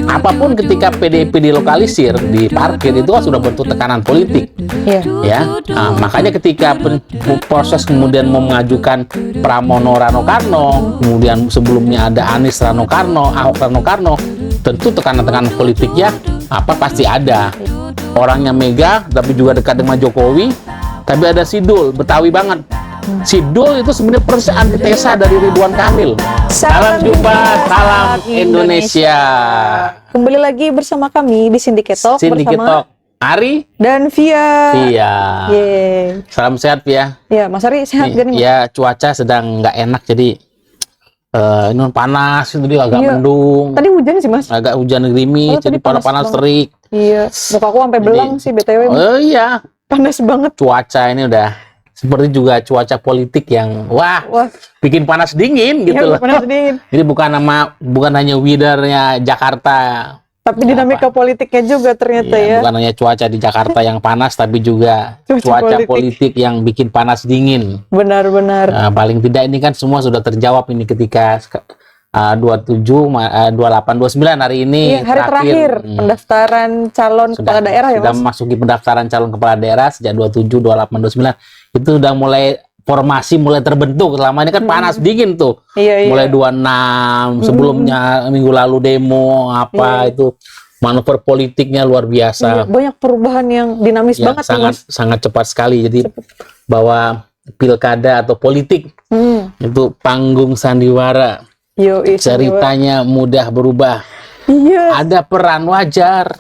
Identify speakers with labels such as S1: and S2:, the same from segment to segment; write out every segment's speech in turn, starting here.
S1: apapun ketika PDIP dilokalisir, diparkir, itu kan sudah bentuk tekanan politik. Ya, makanya ketika proses kemudian mau mengajukan Pramono Rano Karno, kemudian sebelumnya ada Anies Rano Karno, Ahok Rano Karno, tentu tekanan-tekanan politiknya pasti ada. Orangnya Mega, tapi juga dekat dengan Jokowi, tapi ada Sidul, Betawi banget. Sidul itu sebenarnya persis antitesa dari Ridwan Kamil. Salam jumpa, salam Indonesia.
S2: Kembali lagi bersama kami di Sindiketok bersama
S1: Ari
S2: dan Via.
S1: Yeay. Salam sehat Via.
S2: Ya, Mas Ari sehat gak nih?
S1: Ya, cuaca sedang nggak enak, jadi ini panas, itu dia agak mendung.
S2: Tadi hujan sih Mas.
S1: Agak hujan gerimis, jadi panas terik.
S2: Iya, mukaku sampai belang sih BTW.
S1: Oh iya,
S2: panas banget.
S1: Cuaca ini udah seperti juga cuaca politik yang wah. Bikin panas dingin gitu loh.
S2: Panas dingin.
S1: Jadi bukan hanya weathernya Jakarta,
S2: tapi dinamika politiknya juga ternyata ya.
S1: Bukan hanya cuaca di Jakarta yang panas, tapi juga cuaca politik yang bikin panas dingin.
S2: Benar-benar.
S1: Paling tidak ini kan semua sudah terjawab ini ketika 27, 28, 29 hari ini.
S2: Iya, hari terakhir pendaftaran calon kepala daerah ya Mas?
S1: Sudah memasuki pendaftaran calon kepala daerah sejak 27, 28, 29. Itu udah mulai formasi mulai terbentuk. Selama ini kan panas dingin tuh. Mulai 26 sebelumnya minggu lalu demo itu manuver politiknya luar biasa.
S2: Banyak perubahan yang dinamis banget
S1: sangat cepat sekali. Jadi bahwa pilkada atau politik itu panggung sandiwara. Ceritanya mudah berubah. Ada peran wajar.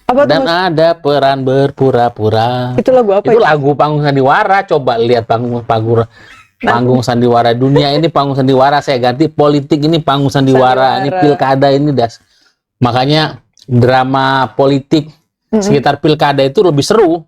S1: Ada peran berpura-pura.
S2: Itu lagu apa?
S1: Itu lagu panggung sandiwara. Coba lihat panggung sandiwara. Dunia ini panggung sandiwara. Saya ganti politik ini panggung sandiwara. Ini pilkada ini makanya drama politik sekitar pilkada itu lebih seru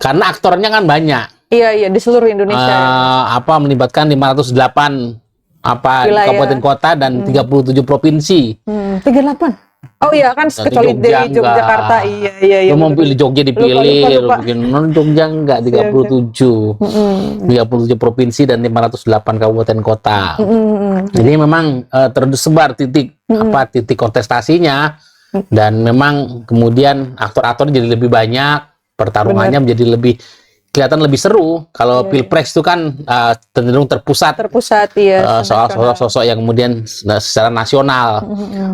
S1: karena aktornya kan banyak.
S2: Iya di seluruh Indonesia.
S1: Melibatkan 508 kabupaten kota dan 37 provinsi.
S2: 38. Oh iya kan kecuali dari Yogyakarta. Iya.
S1: Lu mau pilih Jogja dipilih, non Jogja enggak 37. 37 provinsi dan 508 kabupaten kota. Jadi memang tersebar titik kontestasinya, dan memang kemudian aktor-aktor jadi lebih banyak, pertarungannya menjadi lebih kelihatan lebih seru. Kalau Pilpres itu kan cenderung terpusat soal sosok yang kemudian secara nasional.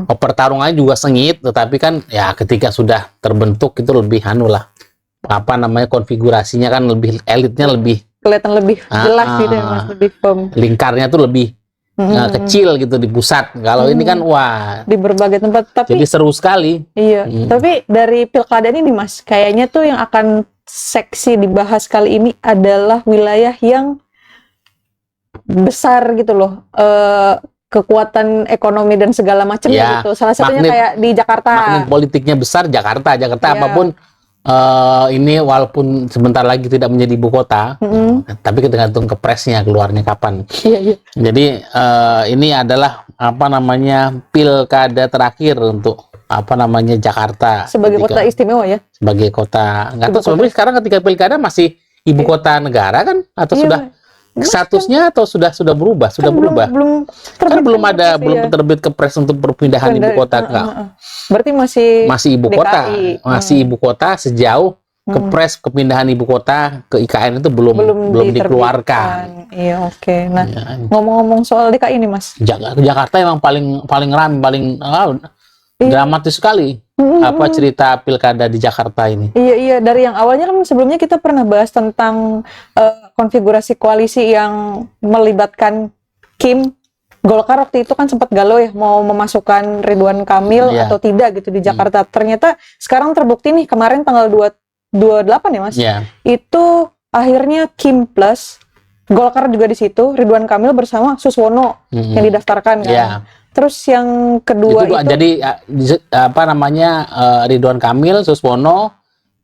S1: Pertarungannya juga sengit, tetapi kan ya ketika sudah terbentuk itu lebih konfigurasinya kan lebih elitnya lebih
S2: kelihatan lebih jelas gitu ya Mas, lebih
S1: lingkarnya tuh lebih kecil gitu di pusat. Kalau ini kan
S2: di berbagai tempat, tapi
S1: jadi seru sekali.
S2: Iya. Tapi dari pilkada ini Mas, kayaknya tuh yang akan seksi dibahas kali ini adalah wilayah yang besar gitu loh, kekuatan ekonomi dan segala macam gitu. Salah satunya kayak di Jakarta.
S1: Magnet politiknya besar Jakarta apapun ini walaupun sebentar lagi tidak menjadi ibu kota, tapi tergantung kepresnya keluarnya kapan. Jadi ini adalah pilkada terakhir untuk Jakarta
S2: sebagai kota istimewa ya,
S1: sebagai kota. Nggak tahu sebenarnya sekarang ketika pilkada masih ibu kota negara kan, atau sudah statusnya atau sudah berubah?
S2: Belum
S1: terbit kepres untuk perpindahan ibu kota.
S2: Berarti masih
S1: ibu kota, masih ibu kota sejauh kepres kepindahan ibu kota ke IKN itu belum dikeluarkan.
S2: Iya, oke. Nah, ngomong-ngomong soal DKI ini Mas,
S1: Jakarta emang paling ramai, paling dramatis sekali cerita pilkada di Jakarta ini.
S2: Iya, dari yang awalnya kan sebelumnya kita pernah bahas tentang konfigurasi koalisi yang melibatkan Kim. Golkar waktu itu kan sempat galau ya mau memasukkan Ridwan Kamil atau tidak gitu di Jakarta. Ternyata sekarang terbukti nih kemarin tanggal 28 ya Mas. Itu akhirnya Kim plus Golkar juga di situ, Ridwan Kamil bersama Suswono yang didaftarkan kan. Terus yang kedua itu
S1: jadi Ridwan Kamil, Suswono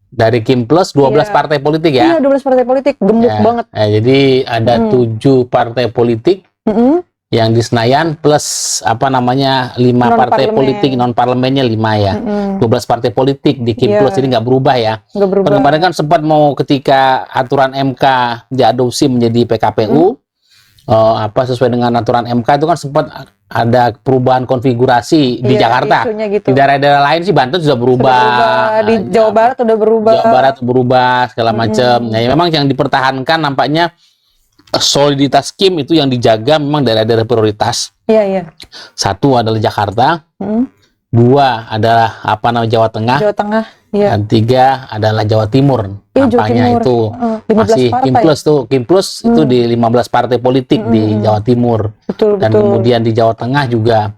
S1: dari Kim plus 12 partai politik ya.
S2: Iya, 12 partai politik, gemuk banget.
S1: Jadi ada 7 partai politik yang di Senayan plus 5 partai politik non parlemennya 5 ya. 12 partai politik di Kim plus, jadi nggak berubah ya. Kemarin kan sempat mau ketika aturan MK diadopsi menjadi PKPU, sesuai dengan aturan MK itu kan sempat ada perubahan konfigurasi di
S2: Iya,
S1: Jakarta.
S2: isunya gitu.
S1: Di daerah-daerah lain sih Banten sudah berubah.
S2: Di Jawa Barat udah berubah.
S1: Jawa Barat berubah segala macam. Nah, ya memang yang dipertahankan nampaknya soliditas Kim itu yang dijaga memang daerah-daerah prioritas.
S2: Iya, iya.
S1: Satu adalah Jakarta,
S2: Mm.
S1: dua adalah apa namanya Jawa Tengah,
S2: Jawa Tengah. Iya.
S1: dan tiga adalah Jawa Timur.
S2: Iya, Jawa
S1: Nampaknya
S2: Timur.
S1: itu
S2: 15
S1: masih
S2: partai.
S1: Kim Plus tuh, Kim Plus itu di 15 partai politik di Jawa Timur.
S2: Betul,
S1: Dan
S2: betul.
S1: kemudian di Jawa Tengah juga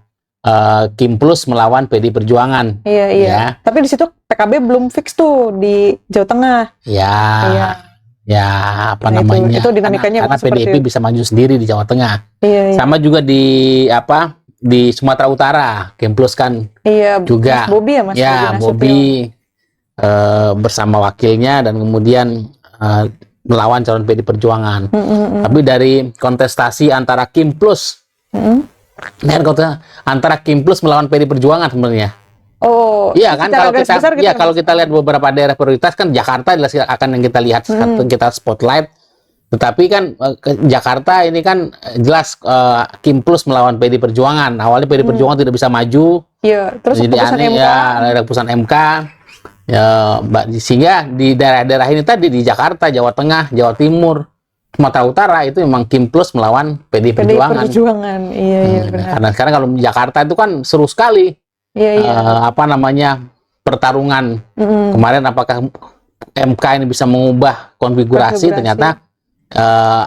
S1: Kim Plus melawan PD Perjuangan.
S2: Iya, iya.
S1: Ya.
S2: Tapi di situ PKB belum fix tuh di Jawa Tengah.
S1: Ya,
S2: Iya.
S1: ya apa
S2: Nah,
S1: namanya?
S2: itu dinamikanya
S1: karena
S2: seperti
S1: PDIP
S2: itu.
S1: bisa maju sendiri di Jawa Tengah.
S2: Iya, iya.
S1: Sama juga di Sumatera Utara, Kim Plus kan
S2: Iya,
S1: juga.
S2: Mas Bobi ya, Mas
S1: Ya,
S2: Nasution.
S1: Bobi bersama wakilnya dan kemudian melawan calon PD Perjuangan. Tapi dari kontestasi antara Kim Plus, ini kan antara Kim Plus melawan PD Perjuangan sebenarnya.
S2: Oh,
S1: Iya kan,
S2: secara
S1: kalau
S2: garis
S1: kita
S2: besar gitu
S1: ya
S2: ya,
S1: kalau
S2: Mas?
S1: kita lihat beberapa daerah prioritas kan Jakarta adalah akan yang kita lihat kita spotlight. Tetapi kan Jakarta ini kan jelas Kim Plus melawan PD Perjuangan. Awalnya PD Perjuangan tidak bisa maju.
S2: Iya, terus
S1: Jadi
S2: keputusan
S1: aneh
S2: MK.
S1: ya, ada keputusan MK. Ya, sehingga di daerah-daerah ini tadi di Jakarta, Jawa Tengah, Jawa Timur, Sumatera Utara itu memang Kim Plus melawan PD
S2: PDI
S1: Perjuangan.
S2: Perjuangan. Iya, iya, benar.
S1: Karena sekarang kalau di Jakarta itu kan seru sekali.
S2: Iya, iya.
S1: Apa namanya pertarungan kemarin apakah MK ini bisa mengubah konfigurasi. Ternyata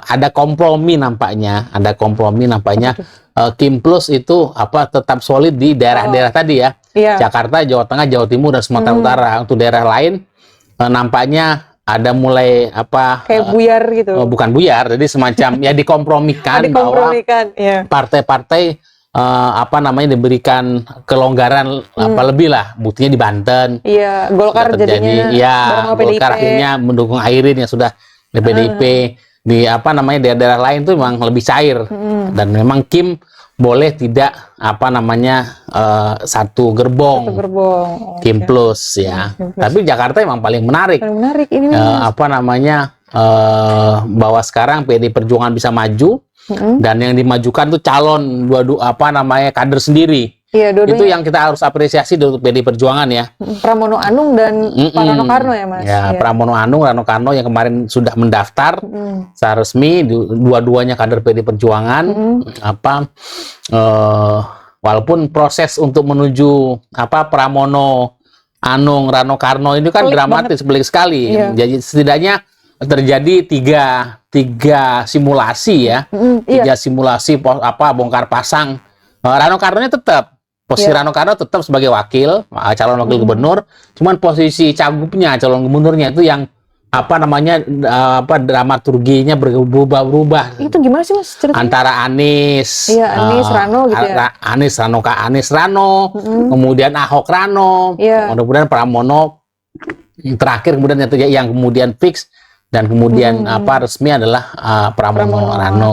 S1: ada kompromi nampaknya Kim Plus itu tetap solid di daerah-daerah tadi ya.
S2: Iya.
S1: Jakarta, Jawa Tengah, Jawa Timur dan Sumatera Utara. Untuk daerah lain nampaknya ada mulai
S2: Kayak buyar gitu.
S1: bukan buyar, jadi semacam ya dikompromikan bahwa
S2: Dikompromikan, iya.
S1: partai-partai diberikan kelonggaran lebih lah. Buktinya di Banten
S2: Iya, Golkar
S1: sudah terjadi,
S2: jadinya
S1: ya
S2: bareng sama
S1: Golkar
S2: PDIP.
S1: akhirnya mendukung Airin yang sudah di PDIP. Di daerah-daerah lain tuh memang lebih cair dan memang Kim boleh tidak satu gerbong,
S2: Satu gerbong.
S1: Kim Plus ya.
S2: Kim Plus.
S1: Tapi Jakarta memang paling menarik.
S2: Paling menarik ini Mas.
S1: Bahwa sekarang PD Perjuangan bisa maju dan yang dimajukan tuh calon kader sendiri.
S2: Iya,
S1: Itu
S2: dua-duanya.
S1: yang kita harus apresiasi dari PD Perjuangan ya.
S2: Pramono Anung dan Pak Rano Karno ya, Mas.
S1: Ya,
S2: Iya.
S1: Pramono Anung, Rano Karno yang kemarin sudah mendaftar secara resmi, dua-duanya kader PD Perjuangan. Walaupun proses untuk menuju Pramono Anung, Rano Karno ini kan
S2: Pelik
S1: dramatis, pelik sekali.
S2: Iya.
S1: Jadi setidaknya terjadi tiga simulasi ya.
S2: Iya.
S1: Tiga simulasi bongkar pasang. Rano Karnonya tetap. Posisi
S2: Iya.
S1: Rano Karno tetap sebagai wakil, calon wakil gubernur. Cuman posisi cagupnya, calon gubernurnya itu yang dramaturginya berubah-ubah.
S2: Itu gimana sih, Mas, ceritanya?
S1: Antara Anies,
S2: Iya, Anies, Rano gitu ya.
S1: Anies Rano, kemudian Ahok Rano,
S2: Iya.
S1: kemudian Pramono yang terakhir kemudian yang kemudian fix dan kemudian resmi adalah Pramono Rano.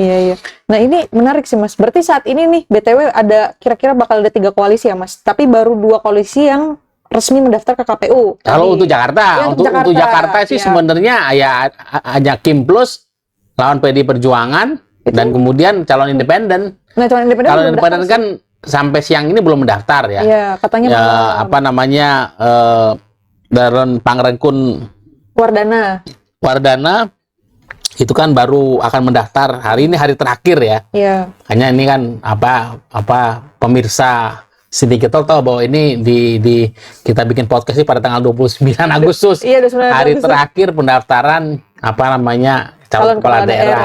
S2: Iya, iya. Nah, ini menarik sih, Mas. Berarti saat ini nih, BTW ada kira-kira bakal ada 3 koalisi ya, Mas. Tapi baru 2 koalisi yang resmi mendaftar ke KPU.
S1: Kalau
S2: Tadi.
S1: untuk Jakarta,
S2: Ya,
S1: untuk Jakarta sih
S2: ya.
S1: sebenarnya ya hanya Kim Plus lawan PD Perjuangan dan kemudian calon independen.
S2: Nah, calon independen
S1: Kalau
S2: belum
S1: independen
S2: mendaftar
S1: kan sampai siang ini belum mendaftar ya.
S2: sih. Iya, katanya
S1: Ya
S2: malam.
S1: Darren Pangrengkun Wardana itu kan baru akan mendaftar hari ini, hari terakhir ya.
S2: Iya.
S1: Hanya ini kan pemirsa sini kita tahu bahwa ini kita bikin podcast ini pada tanggal 29 Agustus.
S2: Iya, 29
S1: hari
S2: Agustus.
S1: terakhir pendaftaran calon kepala daerah.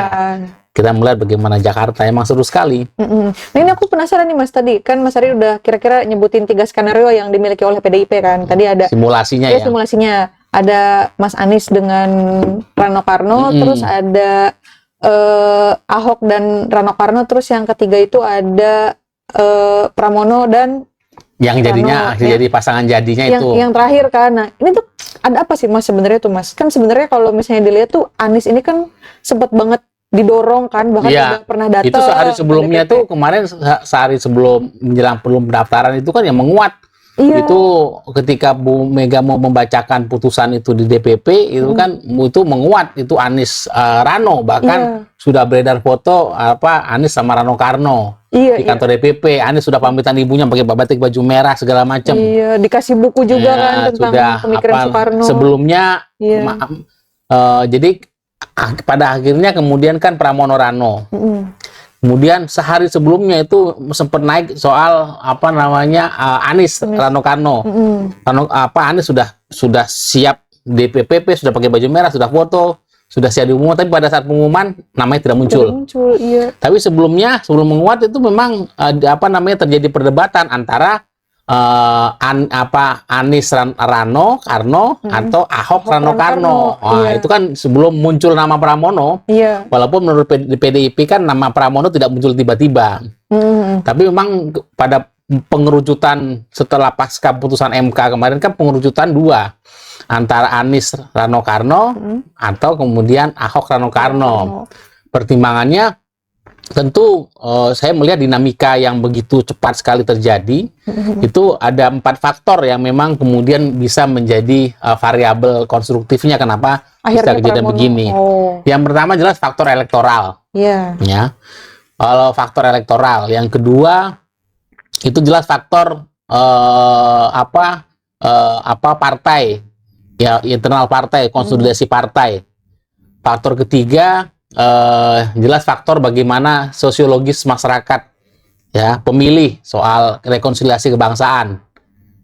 S1: Kita melihat bagaimana Jakarta emang seru sekali.
S2: Nah, ini aku penasaran nih, Mas. Tadi kan Mas Ari udah kira-kira nyebutin 3 skenario yang dimiliki oleh PDIP kan. Tadi ada
S1: Simulasinya ya.
S2: simulasinya. Ada Mas Anies dengan Rano Karno, terus ada Ahok dan Rano Karno, terus yang ketiga itu ada Pramono dan
S1: Yang jadinya
S2: Rano,
S1: jadi pasangan jadinya itu.
S2: yang terakhir kan. Nah, ini tuh ada apa sih, Mas, sebenarnya tuh, Mas? Kan sebenarnya kalau misalnya dilihat tuh Anies ini kan sempat banget didorong kan, bahkan
S1: Iya,
S2: udah pernah datang.
S1: itu sehari sebelumnya tuh kemarin sehari sebelum menjelang pendaftaran itu kan yang menguat Itu ketika Bu Mega mau membacakan putusan itu di DPP itu kan itu menguat itu Anies Rano, bahkan sudah beredar foto Anies sama Rano Karno di kantor DPP. Anies sudah pamitan ibunya pakai batik baju merah segala macam.
S2: Iya, dikasih buku juga kan tentang
S1: sudah,
S2: pemikiran Soekarno.
S1: Sebelumnya jadi pada akhirnya kemudian kan Pramono Rano. Kemudian sehari sebelumnya itu sempat naik soal Anies Rano Karno. Anies sudah siap DPP, sudah pakai baju merah, sudah foto, sudah siap diumumkan, tapi pada saat pengumuman namanya tidak muncul. Tapi sebelum menguat itu memang terjadi perdebatan antara Anies Rano Karno atau Ahok Rano Karno. Itu kan sebelum muncul nama Pramono. Walaupun menurut PDIP kan nama Pramono tidak muncul tiba-tiba. Tapi memang pada pengerucutan setelah pasca putusan MK kemarin kan pengerucutan dua, antara Anies Rano Karno atau kemudian Ahok Rano Karno. Pertimbangannya tentu saya melihat dinamika yang begitu cepat sekali terjadi. Itu ada 4 faktor yang memang kemudian bisa menjadi variabel konstruktifnya kenapa bisa kejadian begini. Yang pertama jelas faktor elektoral. Ya. Kalau faktor elektoral, yang kedua itu jelas faktor partai, ya, internal partai, konsolidasi partai. Faktor ketiga jelas faktor bagaimana sosiologis masyarakat, ya, pemilih soal rekonsiliasi kebangsaan.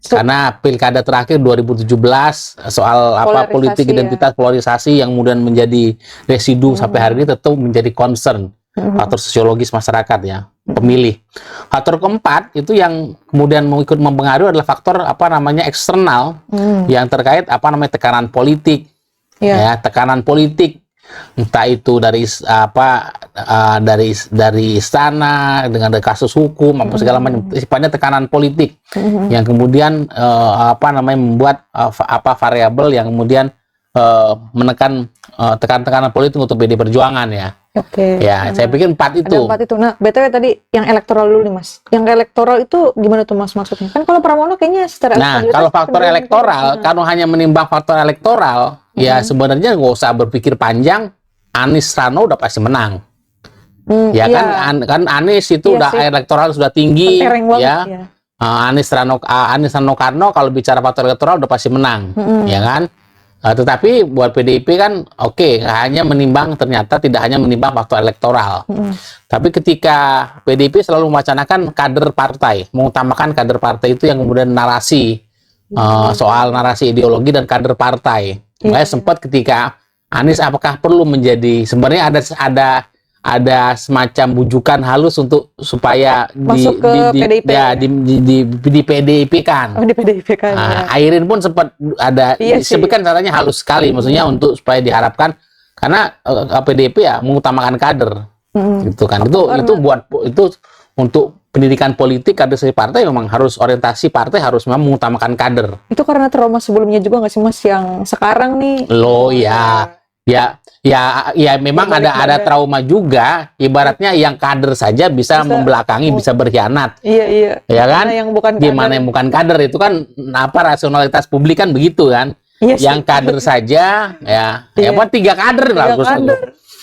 S1: Karena pilkada terakhir 2017 soal politik identitas, polarisasi yang kemudian menjadi residu sampai hari ini tentu menjadi concern. Faktor sosiologis masyarakat, ya, pemilih. Faktor keempat itu yang kemudian ikut mempengaruhi adalah faktor eksternal yang terkait tekanan politik. Ya, tekanan politik, entah itu dari istana dengan kasus hukum apa segala macam, sifatnya tekanan politik yang kemudian membuat variabel yang kemudian menekan tekanan politik untuk PD Perjuangan, ya. Ya, saya pikir 4 itu.
S2: Ada 4 itu. Nah, BTW tadi yang elektoral dulu nih, Mas. Yang elektoral itu gimana tuh, Mas, maksudnya? Kan kalau Pramono kayaknya secara
S1: kalau faktor elektoral, kalau hanya menimbang faktor elektoral, ya sebenarnya nggak usah berpikir panjang, Anies Rano udah pasti menang. Kan Anies itu udah elektoral sudah tinggi, ya. Anies Rano Karno kalau bicara faktor elektoral udah pasti menang, ya kan? Tetapi buat PDIP kan hanya menimbang, ternyata tidak hanya menimbang faktor elektoral. Tapi ketika PDIP selalu mewacanakan kader partai, mengutamakan kader partai itu yang kemudian narasi soal narasi ideologi dan kader partai. Makanya sempat ketika Anies apakah perlu menjadi, sebenarnya ada semacam bujukan halus supaya
S2: masuk ke PDIP,
S1: di PDIP kan.
S2: Di PDIP kan.
S1: Airin pun sempat ada, sebutkan caranya halus sekali, maksudnya untuk supaya diharapkan karena PDIP ya mengutamakan kader, gitu kan. Itu untuk pendidikan politik, kaderisasi partai memang harus orientasi partai harus memang mengutamakan kader.
S2: Itu karena trauma sebelumnya juga nggak sih, Mas, yang sekarang nih?
S1: Ya memang ada trauma juga, ibaratnya yang kader saja bisa membelakangi, bisa berkhianat.
S2: Iya.
S1: Ya kan?
S2: Gimana
S1: yang bukan kader itu kan rasionalitas publik kan begitu kan? Yang kader saja ya 3 kader lah.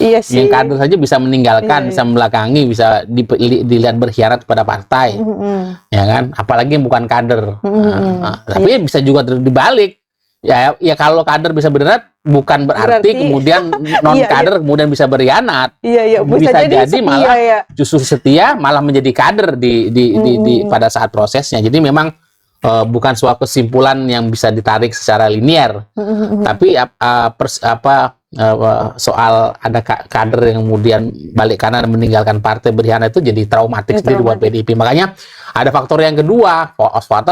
S2: Iya sih.
S1: Yang kader saja bisa meninggalkan, bisa membelakangi, bisa dilihat berkhianat kepada partai. Ya kan? Apalagi yang bukan kader. Tapi bisa juga dibalik. Ya kalau kader bisa berkhianat bukan berarti kemudian non kader kemudian bisa berkhianat. Bisa jadi malah justru setia malah menjadi kader di pada saat prosesnya. Jadi memang bukan suatu kesimpulan yang bisa ditarik secara linier. Tapi soal ada kader yang kemudian balik kanan dan meninggalkan partai berkhianat itu jadi traumatik sendiri buat PDIP. Makanya ada faktor yang kedua,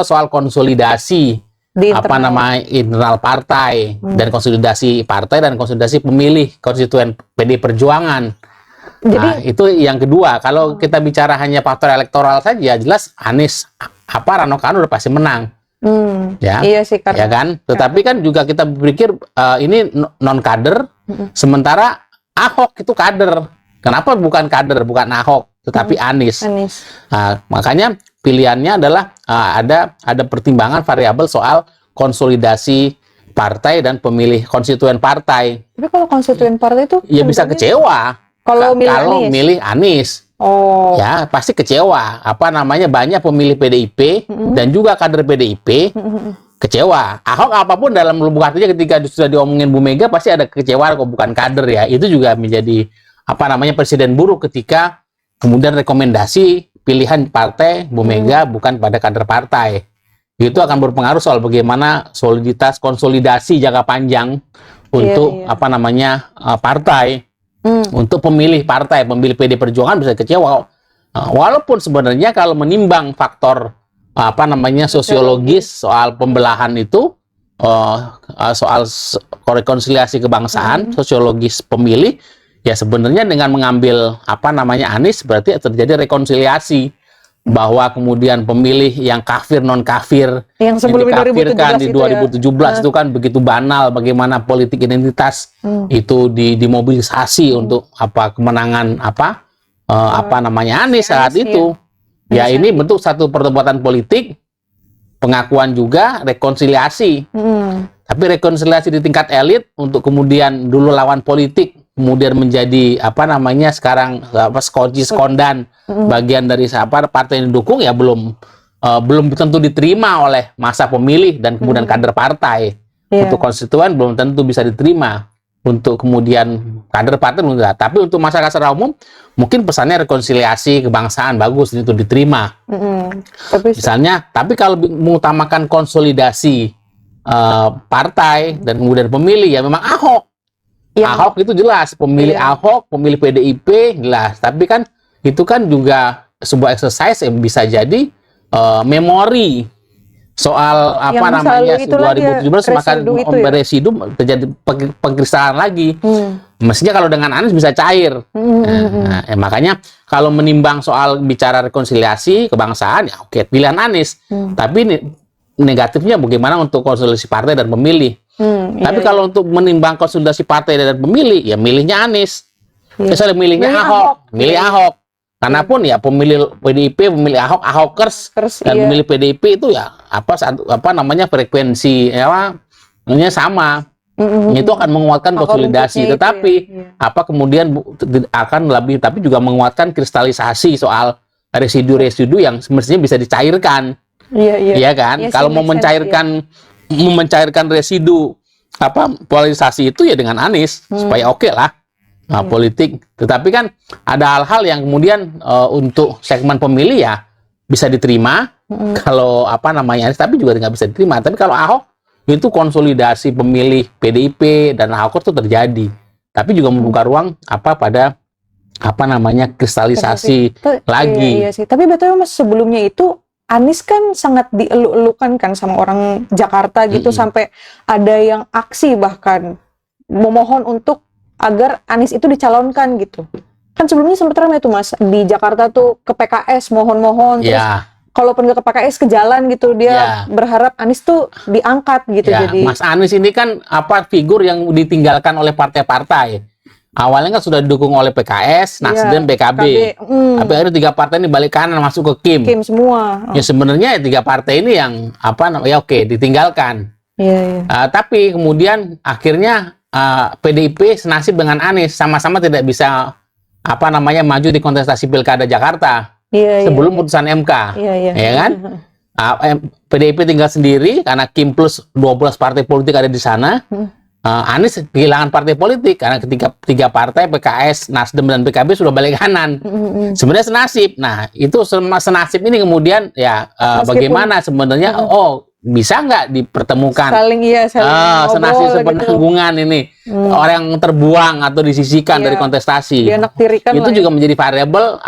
S1: soal konsolidasi internal partai dan konsolidasi partai dan konsolidasi pemilih konstituen PD Perjuangan. Jadi itu yang kedua. Kalau kita bicara hanya faktor elektoral saja, jelas Anies Rano Karno udah pasti menang.
S2: Iya sih,
S1: ya kan. Tetapi kan juga kita berpikir ini non kader, sementara Ahok itu kader. Kenapa bukan kader, bukan Ahok, tetapi Anies. Nah, makanya pilihannya adalah ada pertimbangan variabel soal konsolidasi partai dan pemilih konstituen partai.
S2: Tapi kalau konstituen partai itu
S1: Ya bisa kecewa
S2: kalau
S1: milih Anies.
S2: Oh.
S1: Ya, pasti kecewa. Banyak pemilih PDIP dan juga kader PDIP kecewa. Ahok apapun dalam lubuk hatinya ketika sudah diomongin Bu Mega pasti ada kekecewaan kok, bukan kader ya. Itu juga menjadi presiden buruk ketika kemudian rekomendasi pilihan partai Bu Mega bukan pada kader partai. Itu akan berpengaruh soal bagaimana soliditas konsolidasi jangka panjang untuk partai. Untuk pemilih partai, pemilih PD Perjuangan bisa kecewa. Walaupun sebenarnya kalau menimbang faktor sosiologis soal pembelahan itu, soal rekonsiliasi kebangsaan, sosiologis pemilih, ya sebenarnya dengan mengambil Anies berarti terjadi rekonsiliasi, bahwa kemudian pemilih yang kafir non kafir
S2: yang sebelumnya
S1: dikafirkan di 2017 itu kan begitu banal, bagaimana politik identitas itu dimobilisasi untuk kemenangan Anies saat itu. Ya ini bentuk satu perbuatan politik, pengakuan juga rekonsiliasi. Tapi rekonsiliasi di tingkat elit untuk kemudian dulu lawan politik, kemudian menjadi sekarang sekondan bagian dari partai yang didukung, ya belum tentu diterima oleh masa pemilih dan kemudian kader partai. Untuk konstituen belum tentu bisa diterima, untuk kemudian kader partai belum tentu. Tapi untuk masyarakat secara umum mungkin pesannya rekonsiliasi kebangsaan bagus itu diterima. Tapi kalau mengutamakan konsolidasi partai dan kemudian pemilih, ya memang Ahok. Ahok itu jelas, pemilih Ahok, pemilih PDIP jelas. Tapi kan itu kan juga sebuah exercise yang bisa jadi memori soal 2017 maka residu terjadi pengkristalan lagi. Mestinya kalau dengan Anies bisa cair. Makanya kalau menimbang soal bicara rekonsiliasi kebangsaan, ya oke, pilihan Anies. Tapi negatifnya bagaimana untuk konsolidasi partai dan pemilih. Tapi kalau untuk menimbang konsolidasi partai dan pemilih, ya milihnya Anies. Misalnya milihnya Ahok, milih Ahok. Karena pun ya pemilih PDIP, pemilih Ahok, Ahokers, dan pemilih PDIP itu ya frekuensi sama. Itu akan menguatkan konsolidasi. Tetapi kemudian akan lebih, tapi juga menguatkan kristalisasi soal residu-residu yang semestinya bisa dicairkan. Iya kan? Kalau mau mencairkan residu polarisasi itu ya dengan Anies supaya oke lah politik. Tetapi kan ada hal-hal yang kemudian untuk segmen pemilih ya bisa diterima kalau Anies, tapi juga nggak bisa diterima. Tapi kalau Ahok itu konsolidasi pemilih PDIP dan Ahok itu terjadi, tapi juga membuka ruang pada kristalisasi lagi.
S2: Iya sih. Tapi betul Mas, sebelumnya itu Anies kan sangat dieluk-elukan kan sama orang Jakarta gitu, sampai ada yang aksi bahkan memohon untuk agar Anies itu dicalonkan gitu. Kan sebelumnya sempat ramai tuh Mas di Jakarta tuh ke PKS mohon-mohon, terus kalaupun nggak ke PKS ke jalan gitu dia berharap Anies tuh diangkat gitu. Jadi
S1: Mas Anies ini kan figur yang ditinggalkan oleh partai-partai. Awalnya kan sudah didukung oleh PKS, Nasdem, PKB. Tapi akhirnya 3 partai ini balik kanan masuk ke Kim.
S2: Kim semua.
S1: Ya sebenarnya 3 partai ini yang ditinggalkan. Tapi kemudian akhirnya PDIP senasib dengan Anies, sama-sama tidak bisa maju di kontestasi Pilkada Jakarta sebelum putusan MK. Ya kan? PDIP tinggal sendiri karena Kim plus 12 partai politik ada di sana. Anies kehilangan partai politik karena ketika 3 partai PKS, Nasdem dan PKB sudah balik kanan. Sebenarnya senasib. Nah, itu senasib ini kemudian bagaimana sebenarnya bisa nggak dipertemukan senasib sepenanggungan ini orang yang terbuang atau disisihkan dari kontestasi. Itu juga menjadi variabel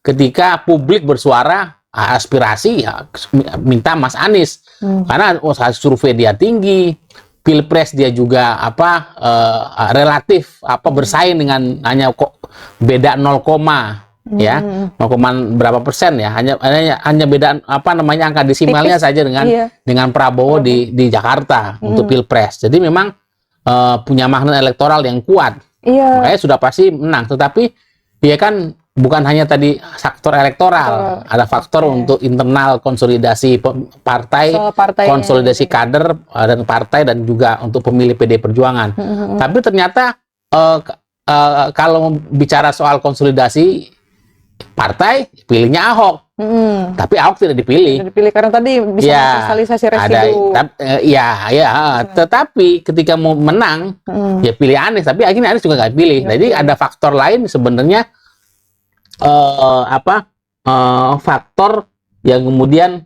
S1: ketika publik bersuara aspirasi minta Mas Anies karena survei dia tinggi. Pilpres dia juga relatif bersaing dengan hanya beda 0, ya 0, berapa persen ya, hanya beda angka desimalnya saja dengan Prabowo di Jakarta untuk Pilpres. Jadi memang punya magnet elektoral yang kuat. Makanya sudah pasti menang. Tetapi dia kan bukan hanya tadi faktor elektoral, ada faktor untuk internal konsolidasi partai, konsolidasi kader dan partai, dan juga untuk pemilih PD Perjuangan. Tapi ternyata kalau bicara soal konsolidasi partai, pilihnya Ahok. Tapi Ahok tidak dipilih.
S2: Tidak dipilih karena tadi bisa sosialisasi residu.
S1: Tetapi ketika mau menang, ya pilih Anies. Tapi akhirnya Anies juga nggak pilih. Jadi ada faktor lain sebenarnya, faktor yang kemudian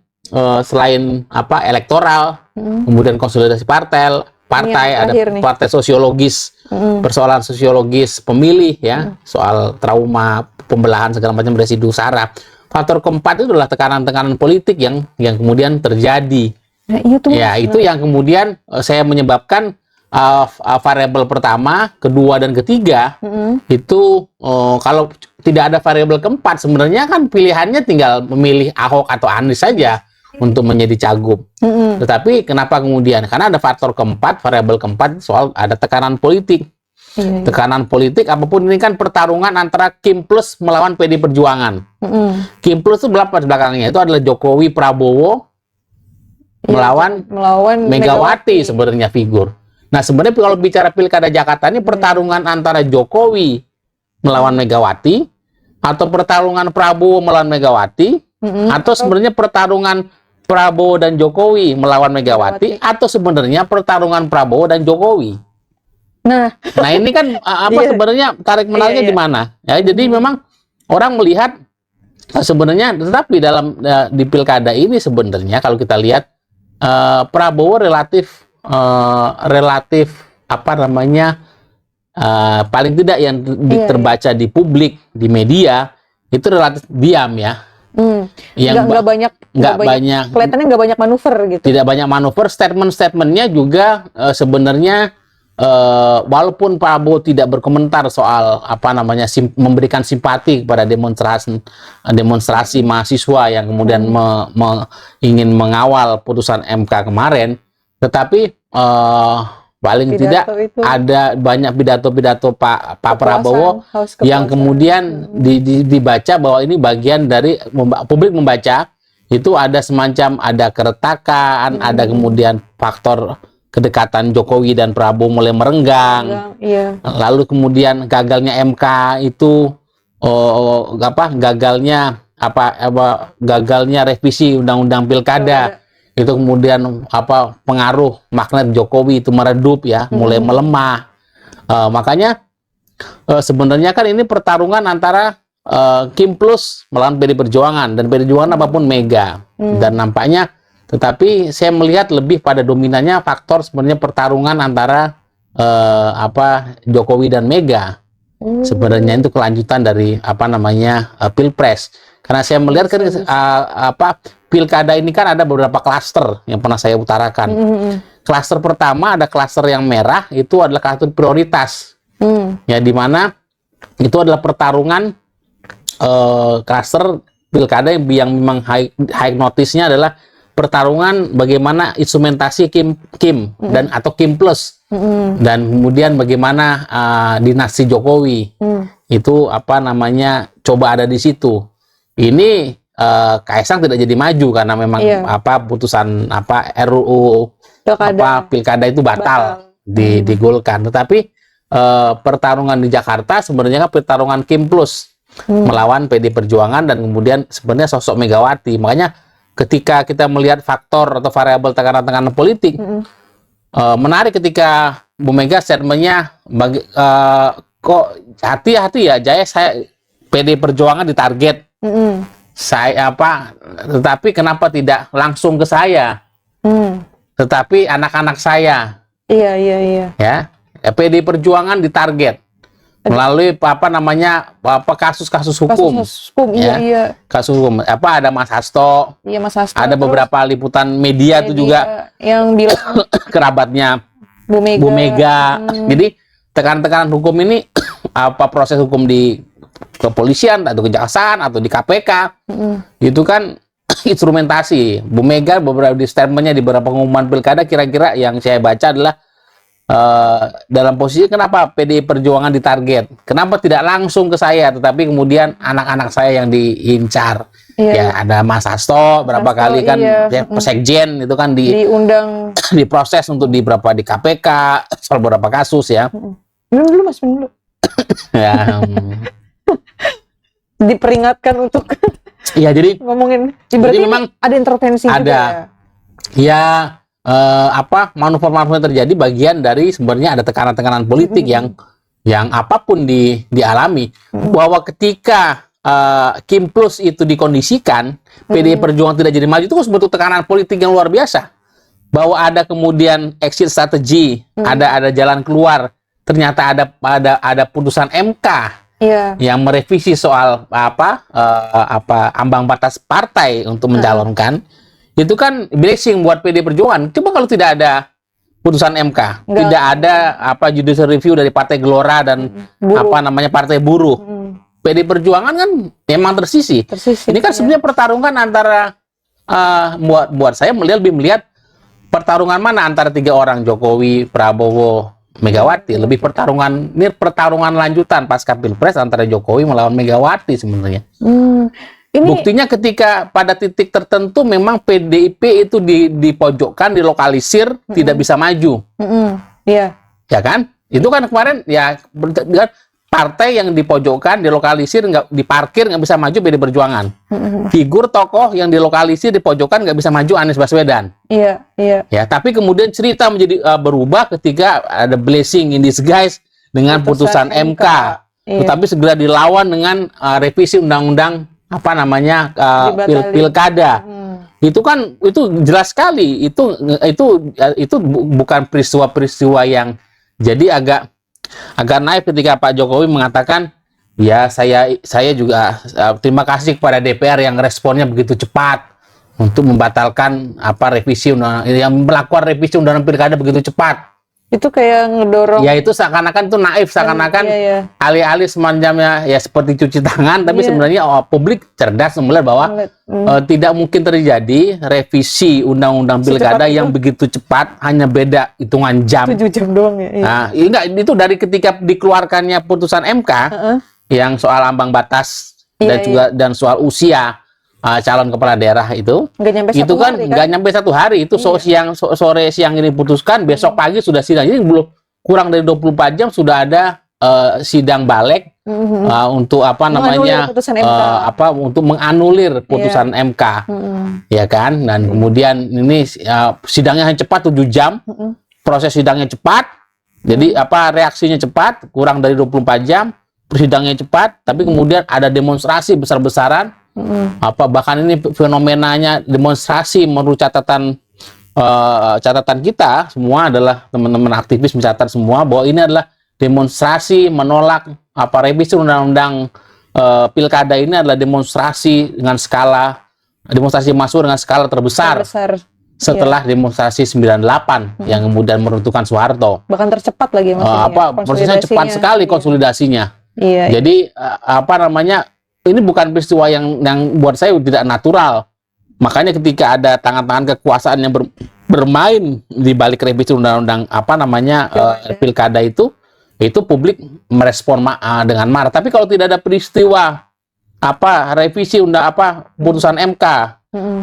S1: selain elektoral, kemudian konsolidasi partai, ada partai sosiologis, persoalan sosiologis pemilih ya, soal trauma, pembelahan segala macam, residu sara. Faktor keempat itu adalah tekanan-tekanan politik yang kemudian terjadi. Itu yang kemudian saya menyebabkan variabel pertama, kedua, dan ketiga itu kalau tidak ada variabel keempat, sebenarnya kan pilihannya tinggal memilih Ahok atau Anies saja untuk menjadi cagup. Tetapi kenapa kemudian? Karena ada faktor keempat, variabel keempat, soal ada tekanan politik. Tekanan politik, apapun ini kan pertarungan antara Kim Plus melawan PD Perjuangan. Kim Plus itu belakangnya itu adalah Jokowi Prabowo melawan Megawati sebenarnya figur. Nah sebenarnya kalau bicara pilkada Jakarta ini pertarungan antara Jokowi melawan Megawati, atau pertarungan Prabowo melawan Megawati, atau sebenarnya pertarungan Prabowo dan Jokowi melawan Megawati, atau sebenarnya pertarungan Prabowo dan Jokowi. Nah ini kan sebenarnya tarik menariknya di mana? Ya, jadi memang orang melihat sebenarnya, tetapi di pilkada ini sebenarnya kalau kita lihat Prabowo relatif paling tidak yang terbaca di publik, di media itu relatif diam ya. Nggak banyak kelihatannya nggak banyak manuver gitu. Tidak banyak manuver, statementnya juga sebenarnya walaupun Prabowo tidak berkomentar soal memberikan simpati kepada demonstrasi mahasiswa yang kemudian ingin mengawal putusan MK kemarin, tetapi paling tidak ada banyak pidato-pidato Pak Prabowo yang kemudian dibaca bahwa ini bagian dari publik membaca itu ada semacam keretakan, ada kemudian faktor kedekatan Jokowi dan Prabowo mulai merenggang. Lalu kemudian gagalnya MK itu gagalnya revisi undang-undang pilkada. Itu kemudian pengaruh magnet Jokowi itu meredup ya, mulai melemah. Makanya sebenarnya kan ini pertarungan antara Kim Plus melawan PD Perjuangan, dan PD Perjuangan apapun Mega. Dan nampaknya, tetapi saya melihat lebih pada dominannya faktor sebenarnya pertarungan antara Jokowi dan Mega. Sebenarnya itu kelanjutan dari Pilpres. Karena saya melihat kan pilkada ini kan ada beberapa klaster yang pernah saya utarakan. Klaster pertama ada klaster yang merah, itu adalah klaster prioritas. Ya, di mana itu adalah pertarungan klaster pilkada yang memang high notice-nya adalah pertarungan bagaimana instrumentasi Kim dan atau Kim Plus, dan kemudian bagaimana dinasti Jokowi itu coba ada di situ. Ini Kaisang tidak jadi maju karena memang putusan RUU pilkada itu batal digolkan. Tetapi pertarungan di Jakarta sebenarnya kan pertarungan Kim Plus melawan PD Perjuangan, dan kemudian sebenarnya sosok Megawati. Makanya ketika kita melihat faktor atau variabel tekanan-tekanan politik, menarik ketika Bu Mega statementnya kok hati-hati ya Jaya, saya PD Perjuangan ditarget. Tetapi kenapa tidak langsung ke saya? Tetapi anak-anak saya. Iya. Ya, PD Perjuangan ditarget melalui kasus-kasus hukum. Kasus hukum. Ada Mas Hasto. Iya, Mas Hasto. Ada beberapa liputan media itu juga yang bilang kerabatnya Bu Mega. Jadi tekanan-tekanan hukum ini proses hukum di kepolisian atau kejaksaan atau di KPK itu kan instrumentasi Bu Mega. Beberapa di statementnya di beberapa pengumuman pilkada, kira-kira yang saya baca adalah dalam posisi kenapa PDI Perjuangan ditarget? Kenapa tidak langsung ke saya, tetapi kemudian anak-anak saya yang diincar? Ya ada Mas Hasto berapa kali kan, ya, Sekjen itu kan
S2: diundang,
S1: diproses untuk di KPK soal beberapa kasus ya.
S2: Minum dulu Mas, minum dulu.
S1: Ya,
S2: diperingatkan untuk
S1: ya jadi
S2: ngomongin. Berarti
S1: jadi memang
S2: ada intervensi
S1: ada,
S2: juga
S1: ya manuver-manuver terjadi bagian dari sebenarnya ada tekanan-tekanan politik yang apapun dialami, bahwa ketika Kim Plus itu dikondisikan, PDI Perjuangan tidak jadi maju, itu bentuk tekanan politik yang luar biasa, bahwa ada kemudian exit strategi, ada jalan keluar, ternyata ada putusan MK yang merevisi soal ambang batas partai untuk mencalonkan. Itu kan blessing buat PDI Perjuangan. Coba kalau tidak ada putusan MK, tidak ada judicial review dari Partai Gelora dan Partai Buruh, PDI Perjuangan kan memang tersisih. Ini kan sebenarnya pertarungan antara buat saya lebih melihat pertarungan mana antara 3 orang, Jokowi, Prabowo, Megawati. Lebih pertarungan lanjutan pasca Pilpres antara Jokowi melawan Megawati sebenarnya. Buktinya ketika pada titik tertentu memang PDIP itu dipojokkan, dilokalisir, tidak bisa maju. Ya kan? Itu kan kemarin ya partai yang dipojokkan, dilokalisir, nggak diparkir, nggak bisa maju PDI Perjuangan. Figur tokoh yang dilokalisir, dipojokkan, nggak bisa maju Anies Baswedan.
S2: Iya.
S1: Ya, tapi kemudian cerita menjadi berubah ketika ada blessing in disguise dengan putusan MK. Tetapi segera dilawan dengan revisi undang-undang pilkada. Itu kan jelas sekali, itu bukan peristiwa yang jadi agak naif ketika Pak Jokowi mengatakan, ya saya juga terima kasih kepada DPR yang responnya begitu cepat untuk membatalkan yang melakukan revisi undang-undang pilkada begitu cepat.
S2: Itu kayak ngedorong.
S1: Ya itu seakan-akan itu naif, seakan-akan alih-alih semacamnya ya seperti cuci tangan, tapi sebenarnya publik cerdas melihat bahwa tidak mungkin terjadi revisi undang-undang pilkada yang begitu cepat, hanya beda hitungan jam.
S2: 7 jam doang ya.
S1: Nah, enggak, itu dari ketika dikeluarkannya putusan MK yang soal ambang batas dan soal usia calon kepala daerah itu nggak nyampe 1 hari, itu sore siang ini putuskan, besok pagi sudah sidang. Jadi belum kurang dari 24 jam sudah ada sidang balik untuk untuk menganulir putusan MK. Ya kan? Dan kemudian ini sidangnya hanya cepat 7 jam. Proses sidangnya cepat. Jadi reaksinya cepat, kurang dari 24 jam, sidangnya cepat, tapi kemudian ada demonstrasi besar-besaran. Bahkan ini fenomenanya demonstrasi, menurut catatan kita semua adalah teman-teman aktivis mencatat semua bahwa ini adalah demonstrasi menolak revisi undang-undang pilkada. Ini adalah demonstrasi masuk dengan skala terbesar setelah demonstrasi 98 yang kemudian menentukan Soeharto.
S2: Bahkan tercepat lagi
S1: prosesnya cepat sekali konsolidasinya. Jadi ini bukan peristiwa yang buat saya tidak natural. Makanya ketika ada tangan-tangan kekuasaan yang bermain di balik revisi undang-undang pilkada itu publik merespon dengan marah. Tapi kalau tidak ada peristiwa revisi putusan MK,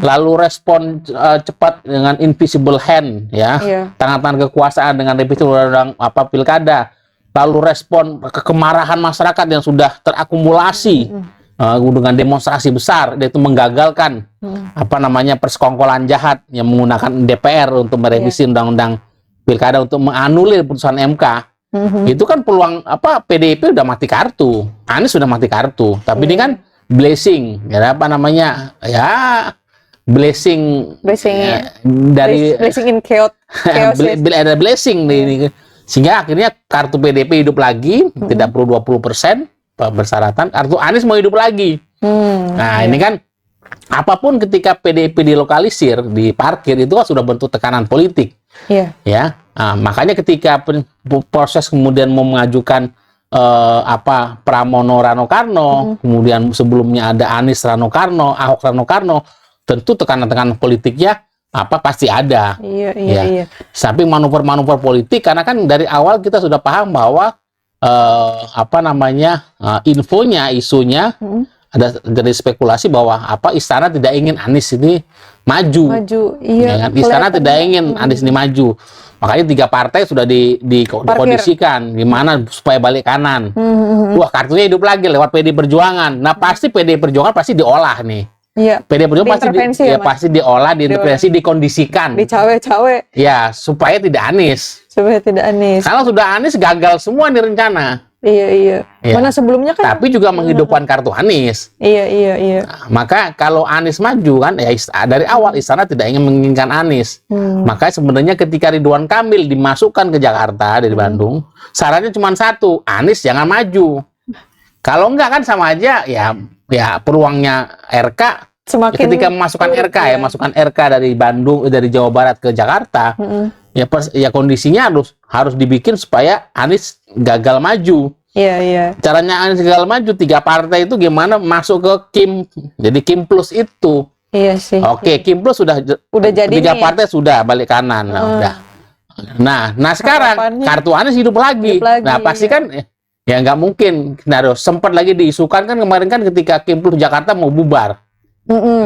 S1: lalu respon cepat dengan invisible hand, tangan-tangan kekuasaan dengan revisi undang-undang pilkada, lalu respon kemarahan masyarakat yang sudah terakumulasi dengan demonstrasi besar, itu menggagalkan persekongkolan jahat yang menggunakan DPR untuk merevisi undang-undang pilkada untuk menganulir putusan MK. Itu kan peluang PDIP udah mati kartu, Anies sudah mati kartu, tapi ini kan blessing, blessing dari
S2: blessing in chaos.
S1: Ada blessing nih, sehingga akhirnya kartu PDIP hidup lagi, tidak perlu 20% persyaratan, kartu Anies mau hidup lagi. Ini kan apapun ketika PDIP dilokalisir, diparkir, itu kan sudah bentuk tekanan politik. Makanya ketika proses kemudian mau mengajukan Pramono Rano Karno, kemudian sebelumnya ada Anies Rano Karno, Ahok Rano Karno, tentu tekanan-tekanan politiknya pasti ada.
S2: Iya,
S1: Ya.
S2: iya.
S1: Tapi manuver-manuver politik, karena kan dari awal kita sudah paham bahwa infonya, isunya ada dari spekulasi bahwa istana tidak ingin Anies ini maju.
S2: Maju, iya.
S1: Ya kan? Istana
S2: Kelihatan.
S1: tidak ingin Anies ini maju. Makanya 3 partai sudah dikondisikan gimana supaya balik kanan. Wah, kartunya hidup lagi lewat PD Perjuangan. Nah, pasti PD Perjuangan pasti diolah nih.
S2: Iya.
S1: PD Perjuangan
S2: Diintervensi ya, Mas?
S1: pasti diolah, diintervensi, dikondisikan.
S2: Dicawe-cawe
S1: Ya, supaya tidak Anies.
S2: supaya tidak Anies.
S1: Kalau sudah Anies, gagal semua nih rencana.
S2: Iya, iya.
S1: Iya.
S2: Mana sebelumnya kan?
S1: Tapi juga menghidupkan kartu Anies.
S2: Iya, iya, iya.
S1: Nah, maka kalau Anies maju kan, ya dari awal istana tidak ingin menginginkan Anies. Maka sebenarnya ketika Ridwan Kamil dimasukkan ke Jakarta dari Bandung, sarannya cuma satu, Anies jangan maju. Kalau enggak kan sama aja, ya peluangnya RK
S2: Semakin
S1: ketika memasukkan RK ya, masukkan RK dari Bandung, dari Jawa Barat ke Jakarta, ya kondisinya harus dibikin supaya Anies gagal maju.
S2: Iya, iya.
S1: Caranya Anies gagal maju, 3 partai itu gimana masuk ke Kim, jadi Kim Plus itu.
S2: Iya sih.
S1: Oke, Kim Plus udah
S2: jadi
S1: 3
S2: nih.
S1: partai sudah balik kanan. Nah, udah. Nah sekarang
S2: Harapannya
S1: kartu Anies hidup lagi.
S2: hidup lagi,
S1: Nah, pasti
S2: iya.
S1: kan ya nggak mungkin. Nah, sempat lagi diisukan kan kemarin kan ketika Kim Plus Jakarta mau bubar.